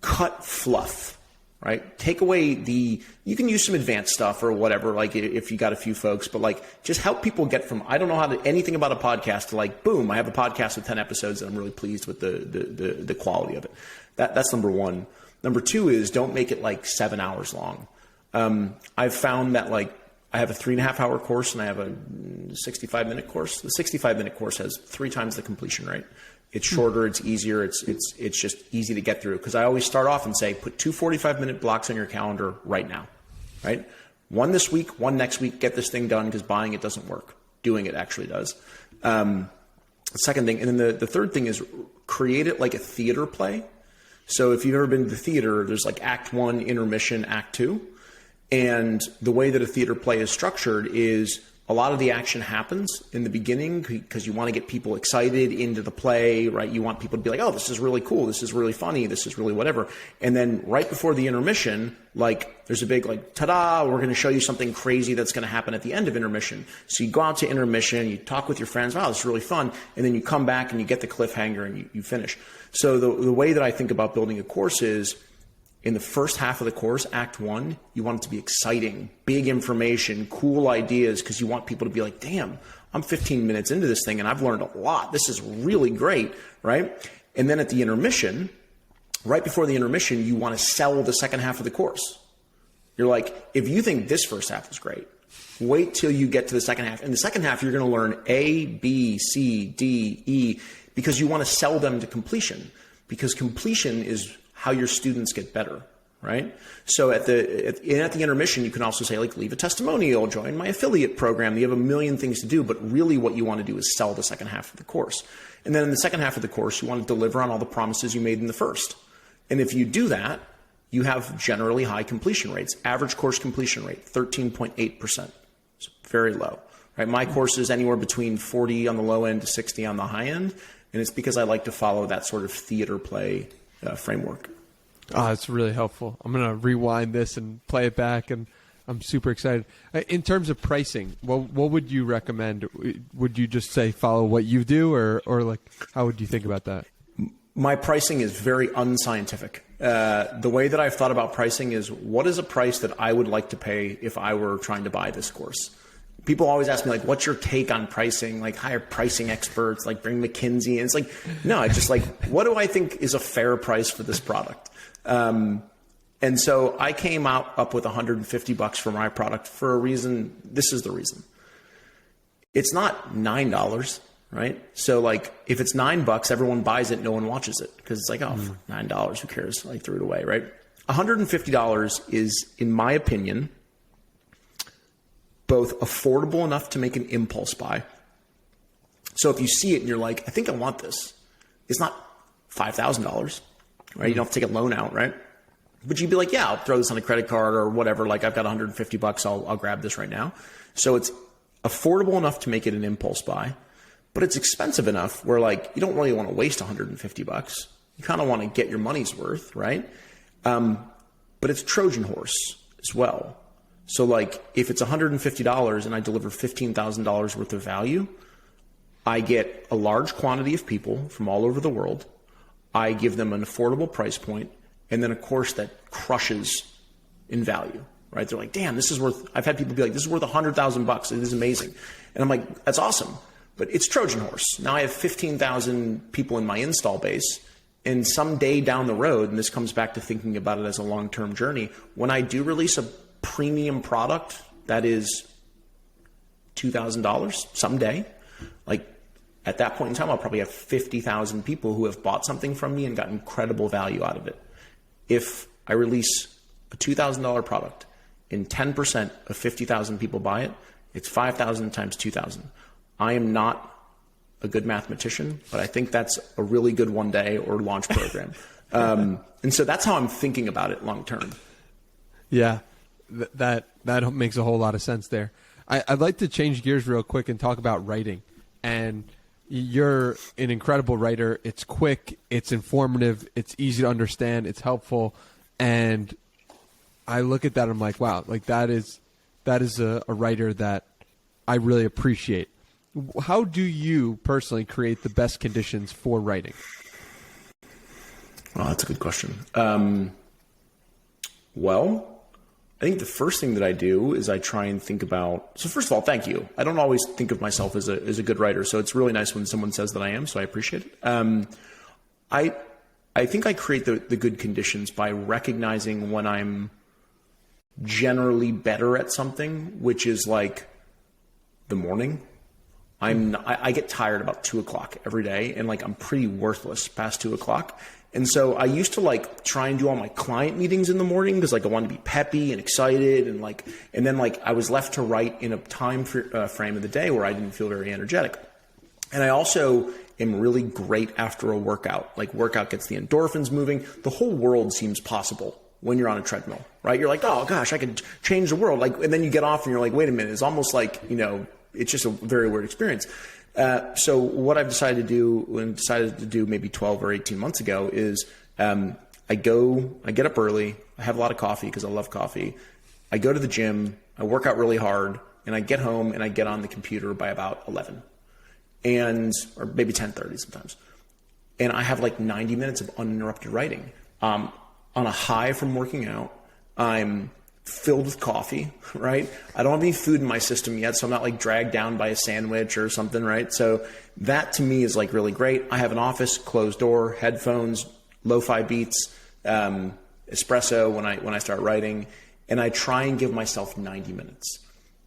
cut fluff, right? Take away you can use some advanced stuff or whatever, like if you got a few folks, but like just help people get from, I don't know anything about a podcast to like, boom, I have a podcast with 10 episodes and I'm really pleased with the quality of it. That's number one. Number two is don't make it like 7 hours long. I've found that like I have a 3.5 hour course and I have a 65-minute course. The 65-minute course has 3 times the completion rate. It's shorter, it's easier, it's just easy to get through. Because I always start off and say, put 2 45-minute blocks on your calendar right now, right? One this week, one next week, get this thing done, because buying it doesn't work. Doing it actually does. The second thing, and then the third thing is create it like a theater play. So if you've ever been to the theater, there's like act 1, intermission, act 2. And the way that a theater play is structured is a lot of the action happens in the beginning because you want to get people excited into the play, right? You want people to be like, oh, this is really cool. This is really funny. This is really whatever. And then right before the intermission, like there's a big like, ta-da, we're going to show you something crazy that's going to happen at the end of intermission. So you go out to intermission, you talk with your friends, wow, this is really fun. And then you come back and you get the cliffhanger and you finish. So the way that I think about building a course is, in the first half of the course, Act 1, you want it to be exciting, big information, cool ideas, because you want people to be like, damn, I'm 15 minutes into this thing and I've learned a lot. This is really great, right? And then at the intermission, right before the intermission, you want to sell the second half of the course. You're like, if you think this first half was great, wait till you get to the second half. In the second half, you're going to learn A, B, C, D, E, because you want to sell them to completion, because completion is how your students get better, right? So at the intermission, you can also say like, leave a testimonial, join my affiliate program. You have a million things to do, but really what you want to do is sell the second half of the course. And then in the second half of the course, you want to deliver on all the promises you made in the first. And if you do that, you have generally high completion rates. Average course completion rate, 13.8%. It's very low, right? My course is anywhere between 40 on the low end to 60 on the high end. And it's because I like to follow that sort of theater play framework. Oh, it's really helpful. I'm going to rewind this and play it back, and I'm super excited. In terms of pricing, what would you recommend? Would you just say follow what you do, or like how would you think about that? My pricing is very unscientific. The way that I've thought about pricing is, what is a price that I would like to pay if I were trying to buy this course? People always ask me, like, what's your take on pricing? Like, hire pricing experts, like bring McKinsey. And it's like, no, it's just like, what do I think is a fair price for this product? And so I came up with $150 for my product for a reason. This is the reason. It's not $9, right? So like, if it's $9, everyone buys it, no one watches it, because it's like, oh, $9, who cares? I threw it away, right? $150 is, in my opinion, both affordable enough to make an impulse buy. So if you see it and you're like, I think I want this, it's not $5,000, right? You don't have to take a loan out, right? But you'd be like, yeah, I'll throw this on a credit card or whatever. Like, I've got $150, I'll grab this right now. So it's affordable enough to make it an impulse buy, but it's expensive enough where like, you don't really want to waste $150. You kind of want to get your money's worth, right? But it's Trojan horse as well. So like, if it's $150 and I deliver $15,000 worth of value, I get a large quantity of people from all over the world. I give them an affordable price point, and then a course that crushes in value, right? They're like, damn, this is worth, I've had people be like, this is worth $100,000. It is amazing. And I'm like, that's awesome, but it's Trojan horse. Now I have 15,000 people in my install base, and someday down the road, and this comes back to thinking about it as a long-term journey, when I do release a premium product that is $2,000 someday, like at that point in time, I'll probably have 50,000 people who have bought something from me and got incredible value out of it. If I release a $2,000 product and 10% of 50,000 people buy it, it's 5,000 times 2,000. I am not a good mathematician, but I think that's a really good one day or launch program. And so that's how I'm thinking about it long term. Yeah. That makes a whole lot of sense there. I'd like to change gears real quick and talk about writing. And you're an incredible writer. It's quick, it's informative, it's easy to understand, it's helpful. And I look at that and I'm like, wow, like that is a writer that I really appreciate. How do you personally create the best conditions for writing? Oh, that's a good question. Well, I think the first thing that I do is I try and think about, so first of all, thank you. I don't always think of myself as a good writer, so it's really nice when someone says that I am, so I appreciate it. I think I create the good conditions by recognizing when I'm generally better at something, which is like the morning. I get tired about 2:00 every day, and like I'm pretty worthless past 2:00. And so I used to like try and do all my client meetings in the morning because like I wanted to be peppy and excited, and then I was left to write in a time frame of the day where I didn't feel very energetic. And I also am really great after a workout. Like workout gets the endorphins moving. The whole world seems possible when you're on a treadmill, right? You're like, oh gosh, I could change the world. And then you get off and you're like, wait a minute, it's almost like, it's just a very weird experience. So what I've decided to do maybe 12 or 18 months ago is I get up early, I have a lot of coffee because I love coffee. I go to the gym, I work out really hard, and I get home and I get on the computer by about 11 or maybe 10:30 sometimes. And I have like 90 minutes of uninterrupted writing. On a high from working out, I'm filled with coffee, right? I don't have any food in my system yet, so I'm not like dragged down by a sandwich or something, right? So that to me is like really great. I have an office, closed door, headphones, lo-fi beats, espresso when I start writing, and I try and give myself 90 minutes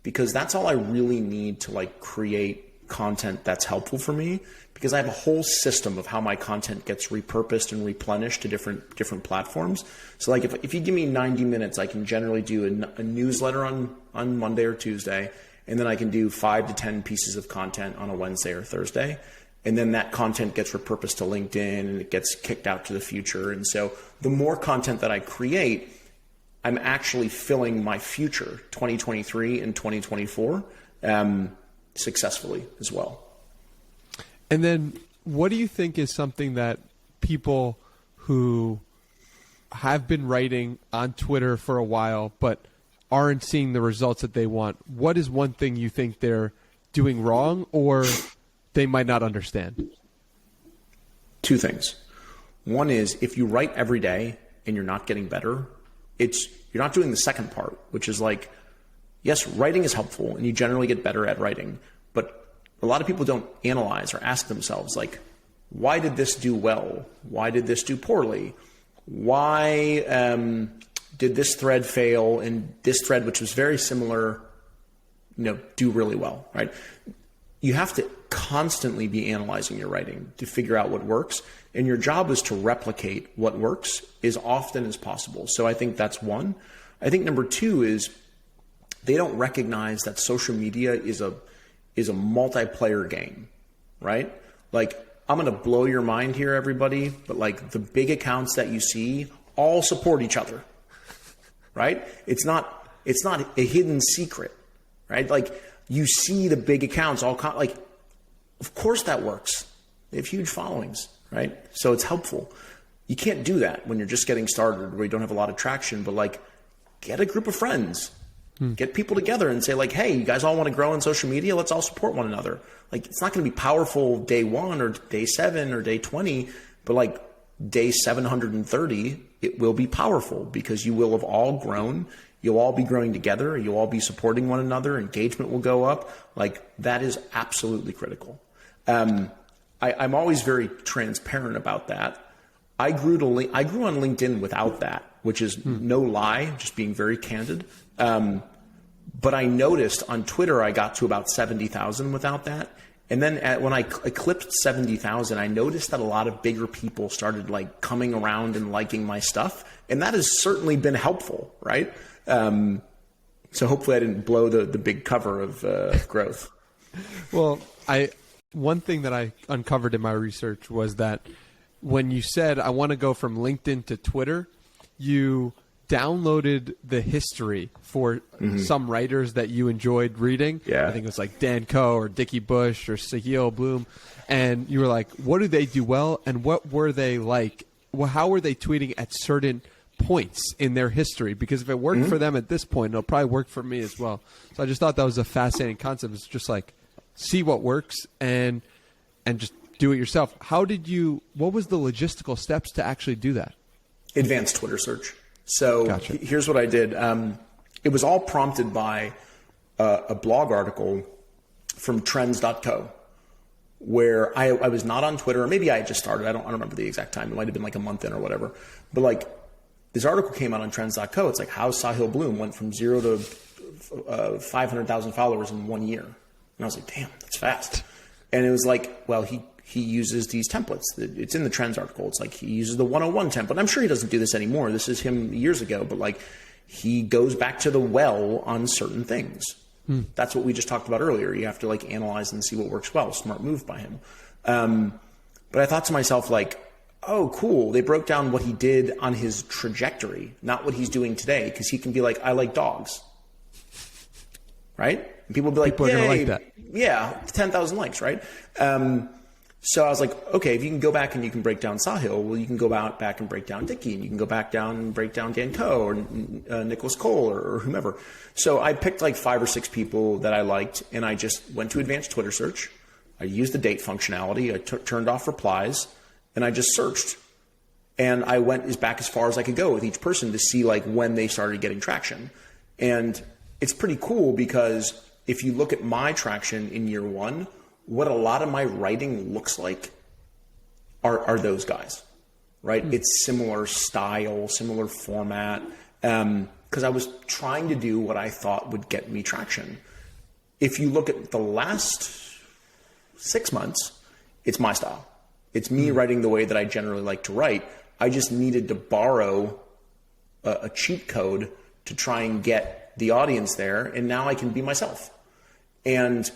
because that's all I really need to like create content that's helpful for me, because I have a whole system of how my content gets repurposed and replenished to different platforms. So like if you give me 90 minutes, I can generally do a newsletter on Monday or Tuesday, and then I can do 5 to 10 pieces of content on a Wednesday or Thursday. And then that content gets repurposed to LinkedIn and it gets kicked out to the future. And so the more content that I create, I'm actually filling my future 2023 and 2024 successfully as well. And then what do you think is something that people who have been writing on Twitter for a while but aren't seeing the results that they want, what is one thing you think they're doing wrong or they might not understand? Two things. One is if you write every day and you're not getting better, you're not doing the second part, which is like, yes, writing is helpful and you generally get better at writing, but a lot of people don't analyze or ask themselves like, why did this do well? Why did this do poorly? Why did this thread fail and this thread, which was very similar, do really well, right? You have to constantly be analyzing your writing to figure out what works. And your job is to replicate what works as often as possible. So I think that's one. I think number two is they don't recognize that social media is a multiplayer game, right? Like, I'm going to blow your mind here, everybody, but like the big accounts that you see all support each other, right? It's not a hidden secret, right? Like you see the big accounts like, of course that works. They have huge followings, right? So it's helpful. You can't do that when you're just getting started where you don't have a lot of traction, but like get a group of friends. Get people together and say like, hey, you guys all want to grow on social media? Let's all support one another. Like it's not going to be powerful day 1 or day 7 or day 20, but like day 730, it will be powerful because you will have all grown. You'll all be growing together. You'll all be supporting one another. Engagement will go up. Like that is absolutely critical. I'm always very transparent about that. I grew on LinkedIn without that, which is no lie, just being very candid. But I noticed on Twitter, I got to about 70,000 without that. And then when I eclipsed 70,000, I noticed that a lot of bigger people started like coming around and liking my stuff. And that has certainly been helpful, right? So hopefully I didn't blow the big cover of growth. Well, one thing that I uncovered in my research was that when you said, I want to go from LinkedIn to Twitter, you downloaded the history for some writers that you enjoyed reading. Yeah. I think it was like Dan Coe or Dickie Bush or Sahil Bloom. And you were like, what do they do well? And what were they like? Well, how were they tweeting at certain points in their history, because if it worked for them at this point, it'll probably work for me as well. So I just thought that was a fascinating concept. It's just like, see what works and just do it yourself. What was the logistical steps to actually do that? Advanced Twitter search. So Gotcha. Here's what I did. It was all prompted by a blog article from trends.co, where I was not on Twitter, or maybe I had just started. I don't remember the exact time. It might have been like a month in or whatever. But like, this article came out on trends.co. It's like, how Sahil Bloom went from 0 to 500,000 followers in 1 year. And I was like, damn, that's fast. And it was like, well, he uses these templates. It's in the Trends article. It's like he uses the 101 template. I'm sure he doesn't do this anymore. This is him years ago, but like, he goes back to the well on certain things. That's what we just talked about earlier. You have to like analyze and see what works well. Smart move by him. But I thought to myself, like, oh, cool. They broke down what he did on his trajectory, not what he's doing today. Because he can be like, I like dogs. Right? And people will be like, people are going to like that. Yeah, 10,000 likes, right? So I was like, okay, if you can go back and you can break down Sahil, well, you can go back and break down Dickey, and you can go back down and break down Dan Coe or Nicholas Cole or whomever. So I picked like 5 or 6 people that I liked, and I just went to advanced Twitter search. I used the date functionality. I turned off replies, and I just searched. And I went back as far as I could go with each person to see like when they started getting traction. And it's pretty cool because if you look at my traction in year 1, what a lot of my writing looks like are those guys, right? It's similar style, similar format, because I was trying to do what I thought would get me traction. If you look at the last 6 months, it's my style. It's me writing the way that I generally like to write. I just needed to borrow a cheat code to try and get the audience there, and now I can be myself. And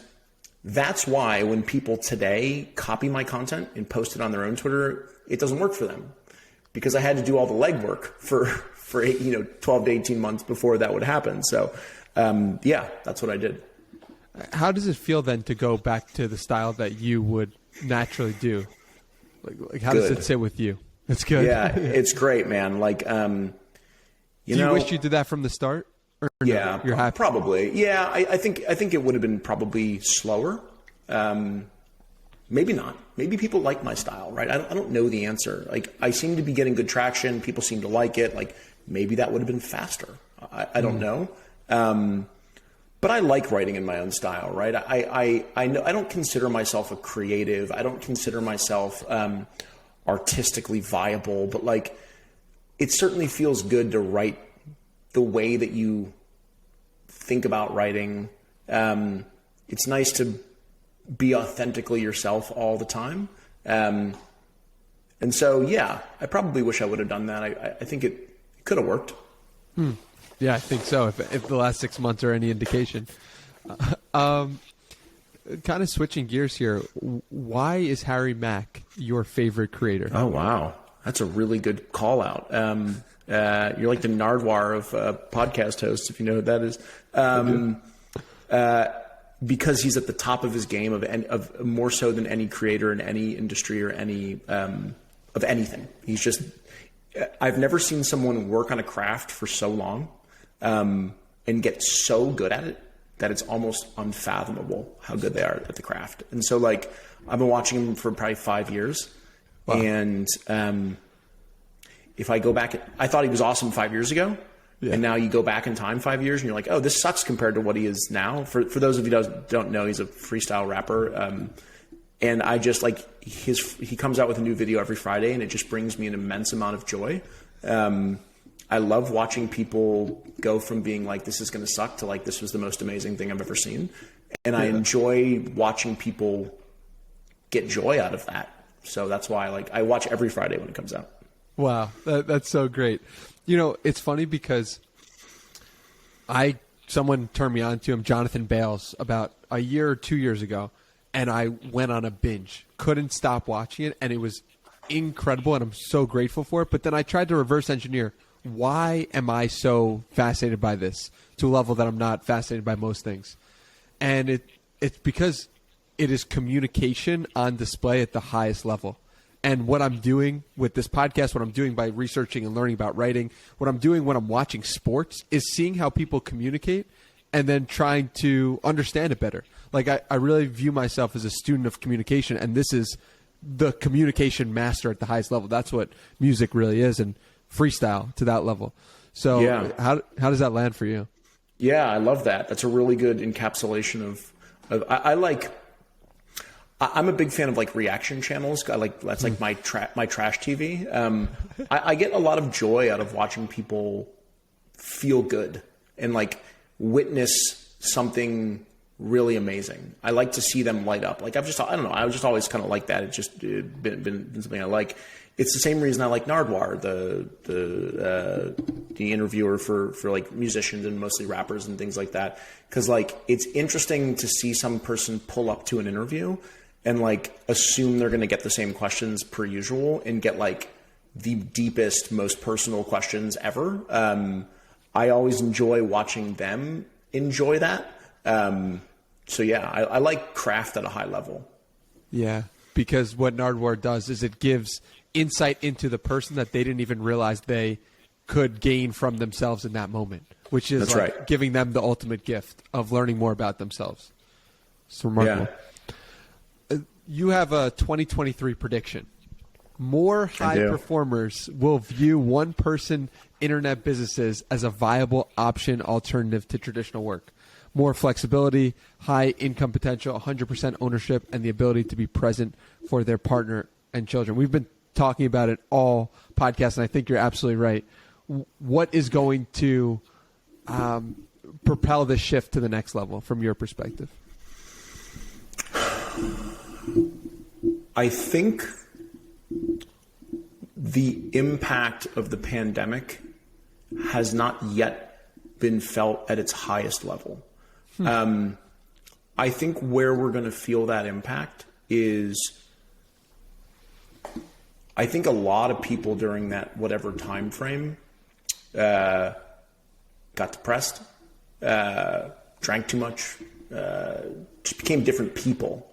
that's why when people today copy my content and post it on their own Twitter, it doesn't work for them, because I had to do all the legwork for 12 to 18 months before that would happen. So, yeah, that's what I did. How does it feel then to go back to the style that you would naturally do? Like how does it sit with you? It's good. Yeah, it's great, man. Like, do you wish you did that from the start? Or yeah, no, you're happy? Probably. Yeah, I think it would have been probably slower. Maybe not. Maybe people like my style, right? I don't know the answer. Like, I seem to be getting good traction. People seem to like it. Like, maybe that would have been faster. I don't know. But I like writing in my own style, right? I know I don't consider myself a creative. I don't consider myself artistically viable, but like, it certainly feels good to write the way that you think about writing. It's nice to be authentically yourself all the time. And so, yeah, I probably wish I would have done that. I think it could have worked. Yeah, I think so. If the last 6 months are any indication. Kind of switching gears here. Why is Harry Mack your favorite creator? Oh, wow. That's a really good call out. You're like the Nardwuar of podcast hosts, if you know who that is. Because he's at the top of his game of more so than any creator in any industry or any of anything. He's just, I've never seen someone work on a craft for so long and get so good at it that it's almost unfathomable how good they are at the craft. And so, like, I've been watching him for probably 5 years. Wow. And if I go back, I thought he was awesome 5 years ago. Yeah. And now you go back in time 5 years and you're like, oh, this sucks compared to what he is now. For those of you who don't know, he's a freestyle rapper. And I just like he comes out with a new video every Friday, and it just brings me an immense amount of joy. I love watching people go from being like, this is going to suck to like, this was the most amazing thing I've ever seen. And I enjoy watching people get joy out of that. So that's why I watch every Friday when it comes out. Wow. That's so great. You know, it's funny because someone turned me on to him, Jonathan Bales, about a year or 2 years ago, and I went on a binge. Couldn't stop watching it, and it was incredible, and I'm so grateful for it. But then I tried to reverse engineer, why am I so fascinated by this to a level that I'm not fascinated by most things? And it's because it is communication on display at the highest level. And what I'm doing with this podcast, what I'm doing by researching and learning about writing, what I'm doing when I'm watching sports is seeing how people communicate and then trying to understand it better. Like I really view myself as a student of communication, and this is the communication master at the highest level. That's what music really is, and freestyle to that level. So how does that land for you? Yeah, I love that. That's a really good encapsulation of I'm a big fan of like reaction channels. That's like my trash TV. I get a lot of joy out of watching people feel good and like witness something really amazing. I like to see them light up. Like I was just always kind of like that. It's just been something I like. It's the same reason I like Nardwuar, the interviewer for like musicians and mostly rappers and things like that. Cause like, it's interesting to see some person pull up to an interview and like assume they're going to get the same questions per usual and get like the deepest, most personal questions ever. I always enjoy watching them enjoy that. So yeah, I like craft at a high level. Yeah. Because what Nardwuar does is it gives insight into the person that they didn't even realize they could gain from themselves in that moment, which is giving them the ultimate gift of learning more about themselves. It's remarkable. Yeah. You have a 2023 prediction. More high performers will view one-person internet businesses as a viable option alternative to traditional work. More flexibility, high income potential, 100% ownership, and the ability to be present for their partner and children. We've been talking about it all podcast, and I think you're absolutely right. What is going to propel this shift to the next level from your perspective? I think the impact of the pandemic has not yet been felt at its highest level. I think where we're going to feel that impact is, I think a lot of people during that whatever time frame got depressed, drank too much, just became different people.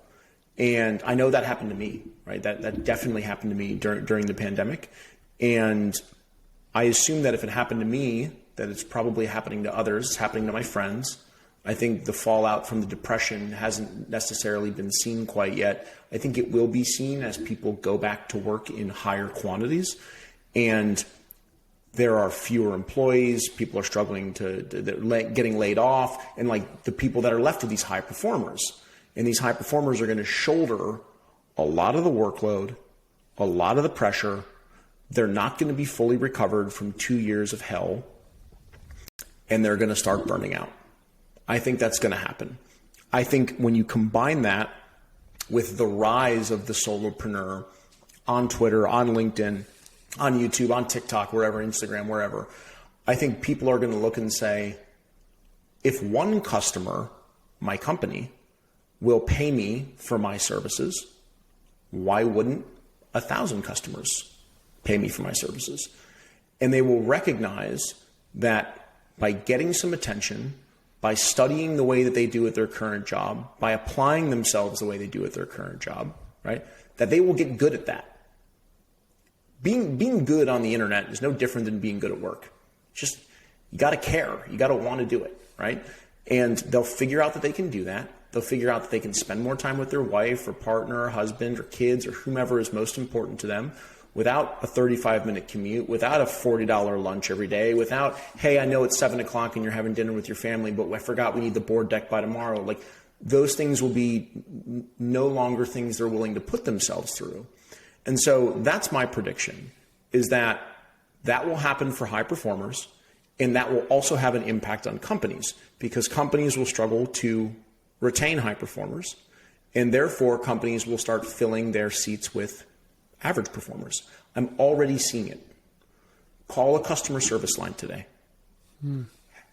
And I know that happened to me, right? That definitely happened to me during the pandemic. And I assume that if it happened to me, that it's probably happening to others, it's happening to my friends. I think the fallout from the depression hasn't necessarily been seen quite yet. I think it will be seen as people go back to work in higher quantities, and there are fewer employees. People are struggling getting laid off, and like the people that are left are these high performers. And these high performers are going to shoulder a lot of the workload, a lot of the pressure. They're not going to be fully recovered from 2 years of hell, and they're going to start burning out. I think that's going to happen. I think when you combine that with the rise of the solopreneur on Twitter, on LinkedIn, on YouTube, on TikTok, wherever, Instagram, wherever, I think people are going to look and say, if one customer, my company, will pay me for my services, why wouldn't 1,000 customers pay me for my services? And they will recognize that by getting some attention, by studying the way that they do at their current job, by applying themselves the way they do at their current job, right, that they will get good at that. Being good on the internet is no different than being good at work. Just, you got to care. You got to want to do it, right? And they'll figure out that they can do that. They'll figure out that they can spend more time with their wife or partner or husband or kids or whomever is most important to them without a 35-minute commute, without a $40 lunch every day, without, hey, I know it's 7 o'clock and you're having dinner with your family, but I forgot we need the board deck by tomorrow. Like, those things will be no longer things they're willing to put themselves through. And so that's my prediction, is that will happen for high performers, and that will also have an impact on companies, because companies will struggle to retain high performers, and therefore companies will start filling their seats with average performers. I'm already seeing it. Call a customer service line today.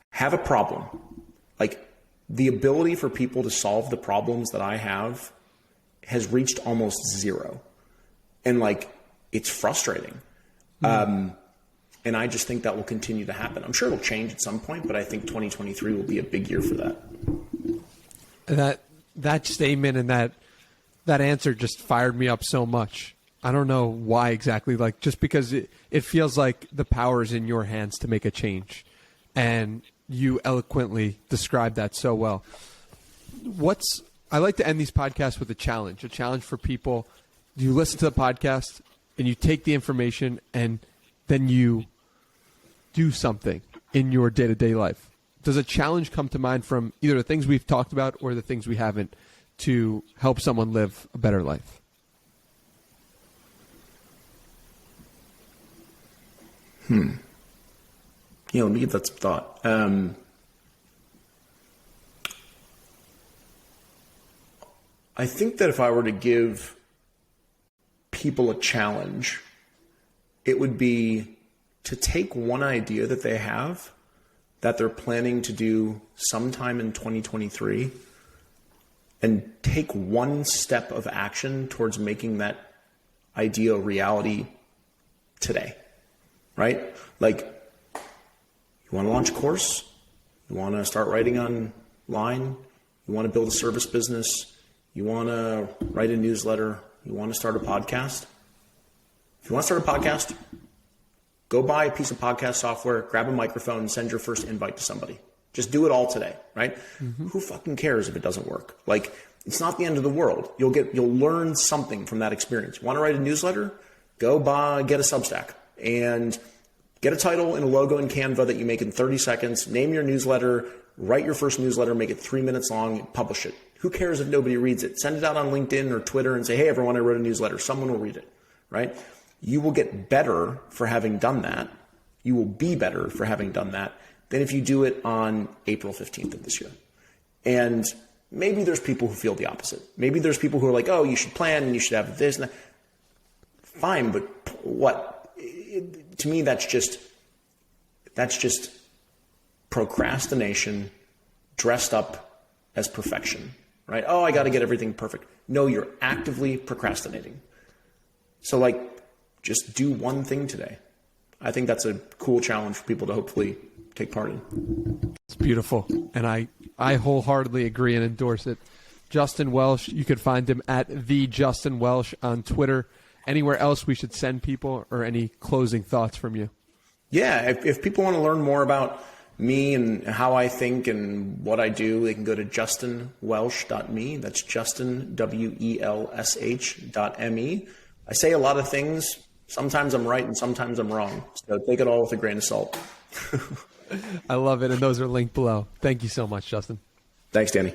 Have a problem. Like, the ability for people to solve the problems that I have has reached almost zero. And like, it's frustrating. And I just think that will continue to happen. I'm sure it'll change at some point, but I think 2023 will be a big year for that. That statement and that answer just fired me up so much. I don't know why exactly, like just because it feels like the power is in your hands to make a change. And you eloquently described that so well. I like to end these podcasts with a challenge for people. You listen to the podcast and you take the information and then you do something in your day-to-day life. Does a challenge come to mind from either the things we've talked about or the things we haven't to help someone live a better life? Yeah, let me give that some thought. I think that if I were to give people a challenge, it would be to take one idea that they have that they're planning to do sometime in 2023 and take one step of action towards making that idea a reality today, right? Like, you want to launch a course, you want to start writing online, you want to build a service business, you want to write a newsletter, you want to start a podcast. If you want to start a podcast, go buy a piece of podcast software, grab a microphone, and send your first invite to somebody. Just do it all today, right? Mm-hmm. Who fucking cares if it doesn't work? Like, it's not the end of the world. You'll learn something from that experience. Want to write a newsletter? Go get a Substack and get a title and a logo in Canva that you make in 30 seconds. Name your newsletter, write your first newsletter, make it 3 minutes long, publish it. Who cares if nobody reads it? Send it out on LinkedIn or Twitter and say, hey, everyone, I wrote a newsletter. Someone will read it, right? You will get better for having done that. You will be better for having done that than if you do it on April 15th of this year. And maybe there's people who feel the opposite. Maybe there's people who are like, oh, you should plan and you should have this and that. Fine, but what? To me, that's just procrastination dressed up as perfection, right? Oh, I got to get everything perfect. No, you're actively procrastinating. So just do one thing today. I think that's a cool challenge for people to hopefully take part in. It's beautiful. And I wholeheartedly agree and endorse it. Justin Welsh, you could find him at the Justin Welsh on Twitter. Anywhere else we should send people, or any closing thoughts from you? Yeah, if people want to learn more about me and how I think and what I do, they can go to justinwelsh.me. That's Justin, WELSH.me. I say a lot of things. Sometimes I'm right and sometimes I'm wrong. So take it all with a grain of salt. I love it. And those are linked below. Thank you so much, Justin. Thanks, Danny.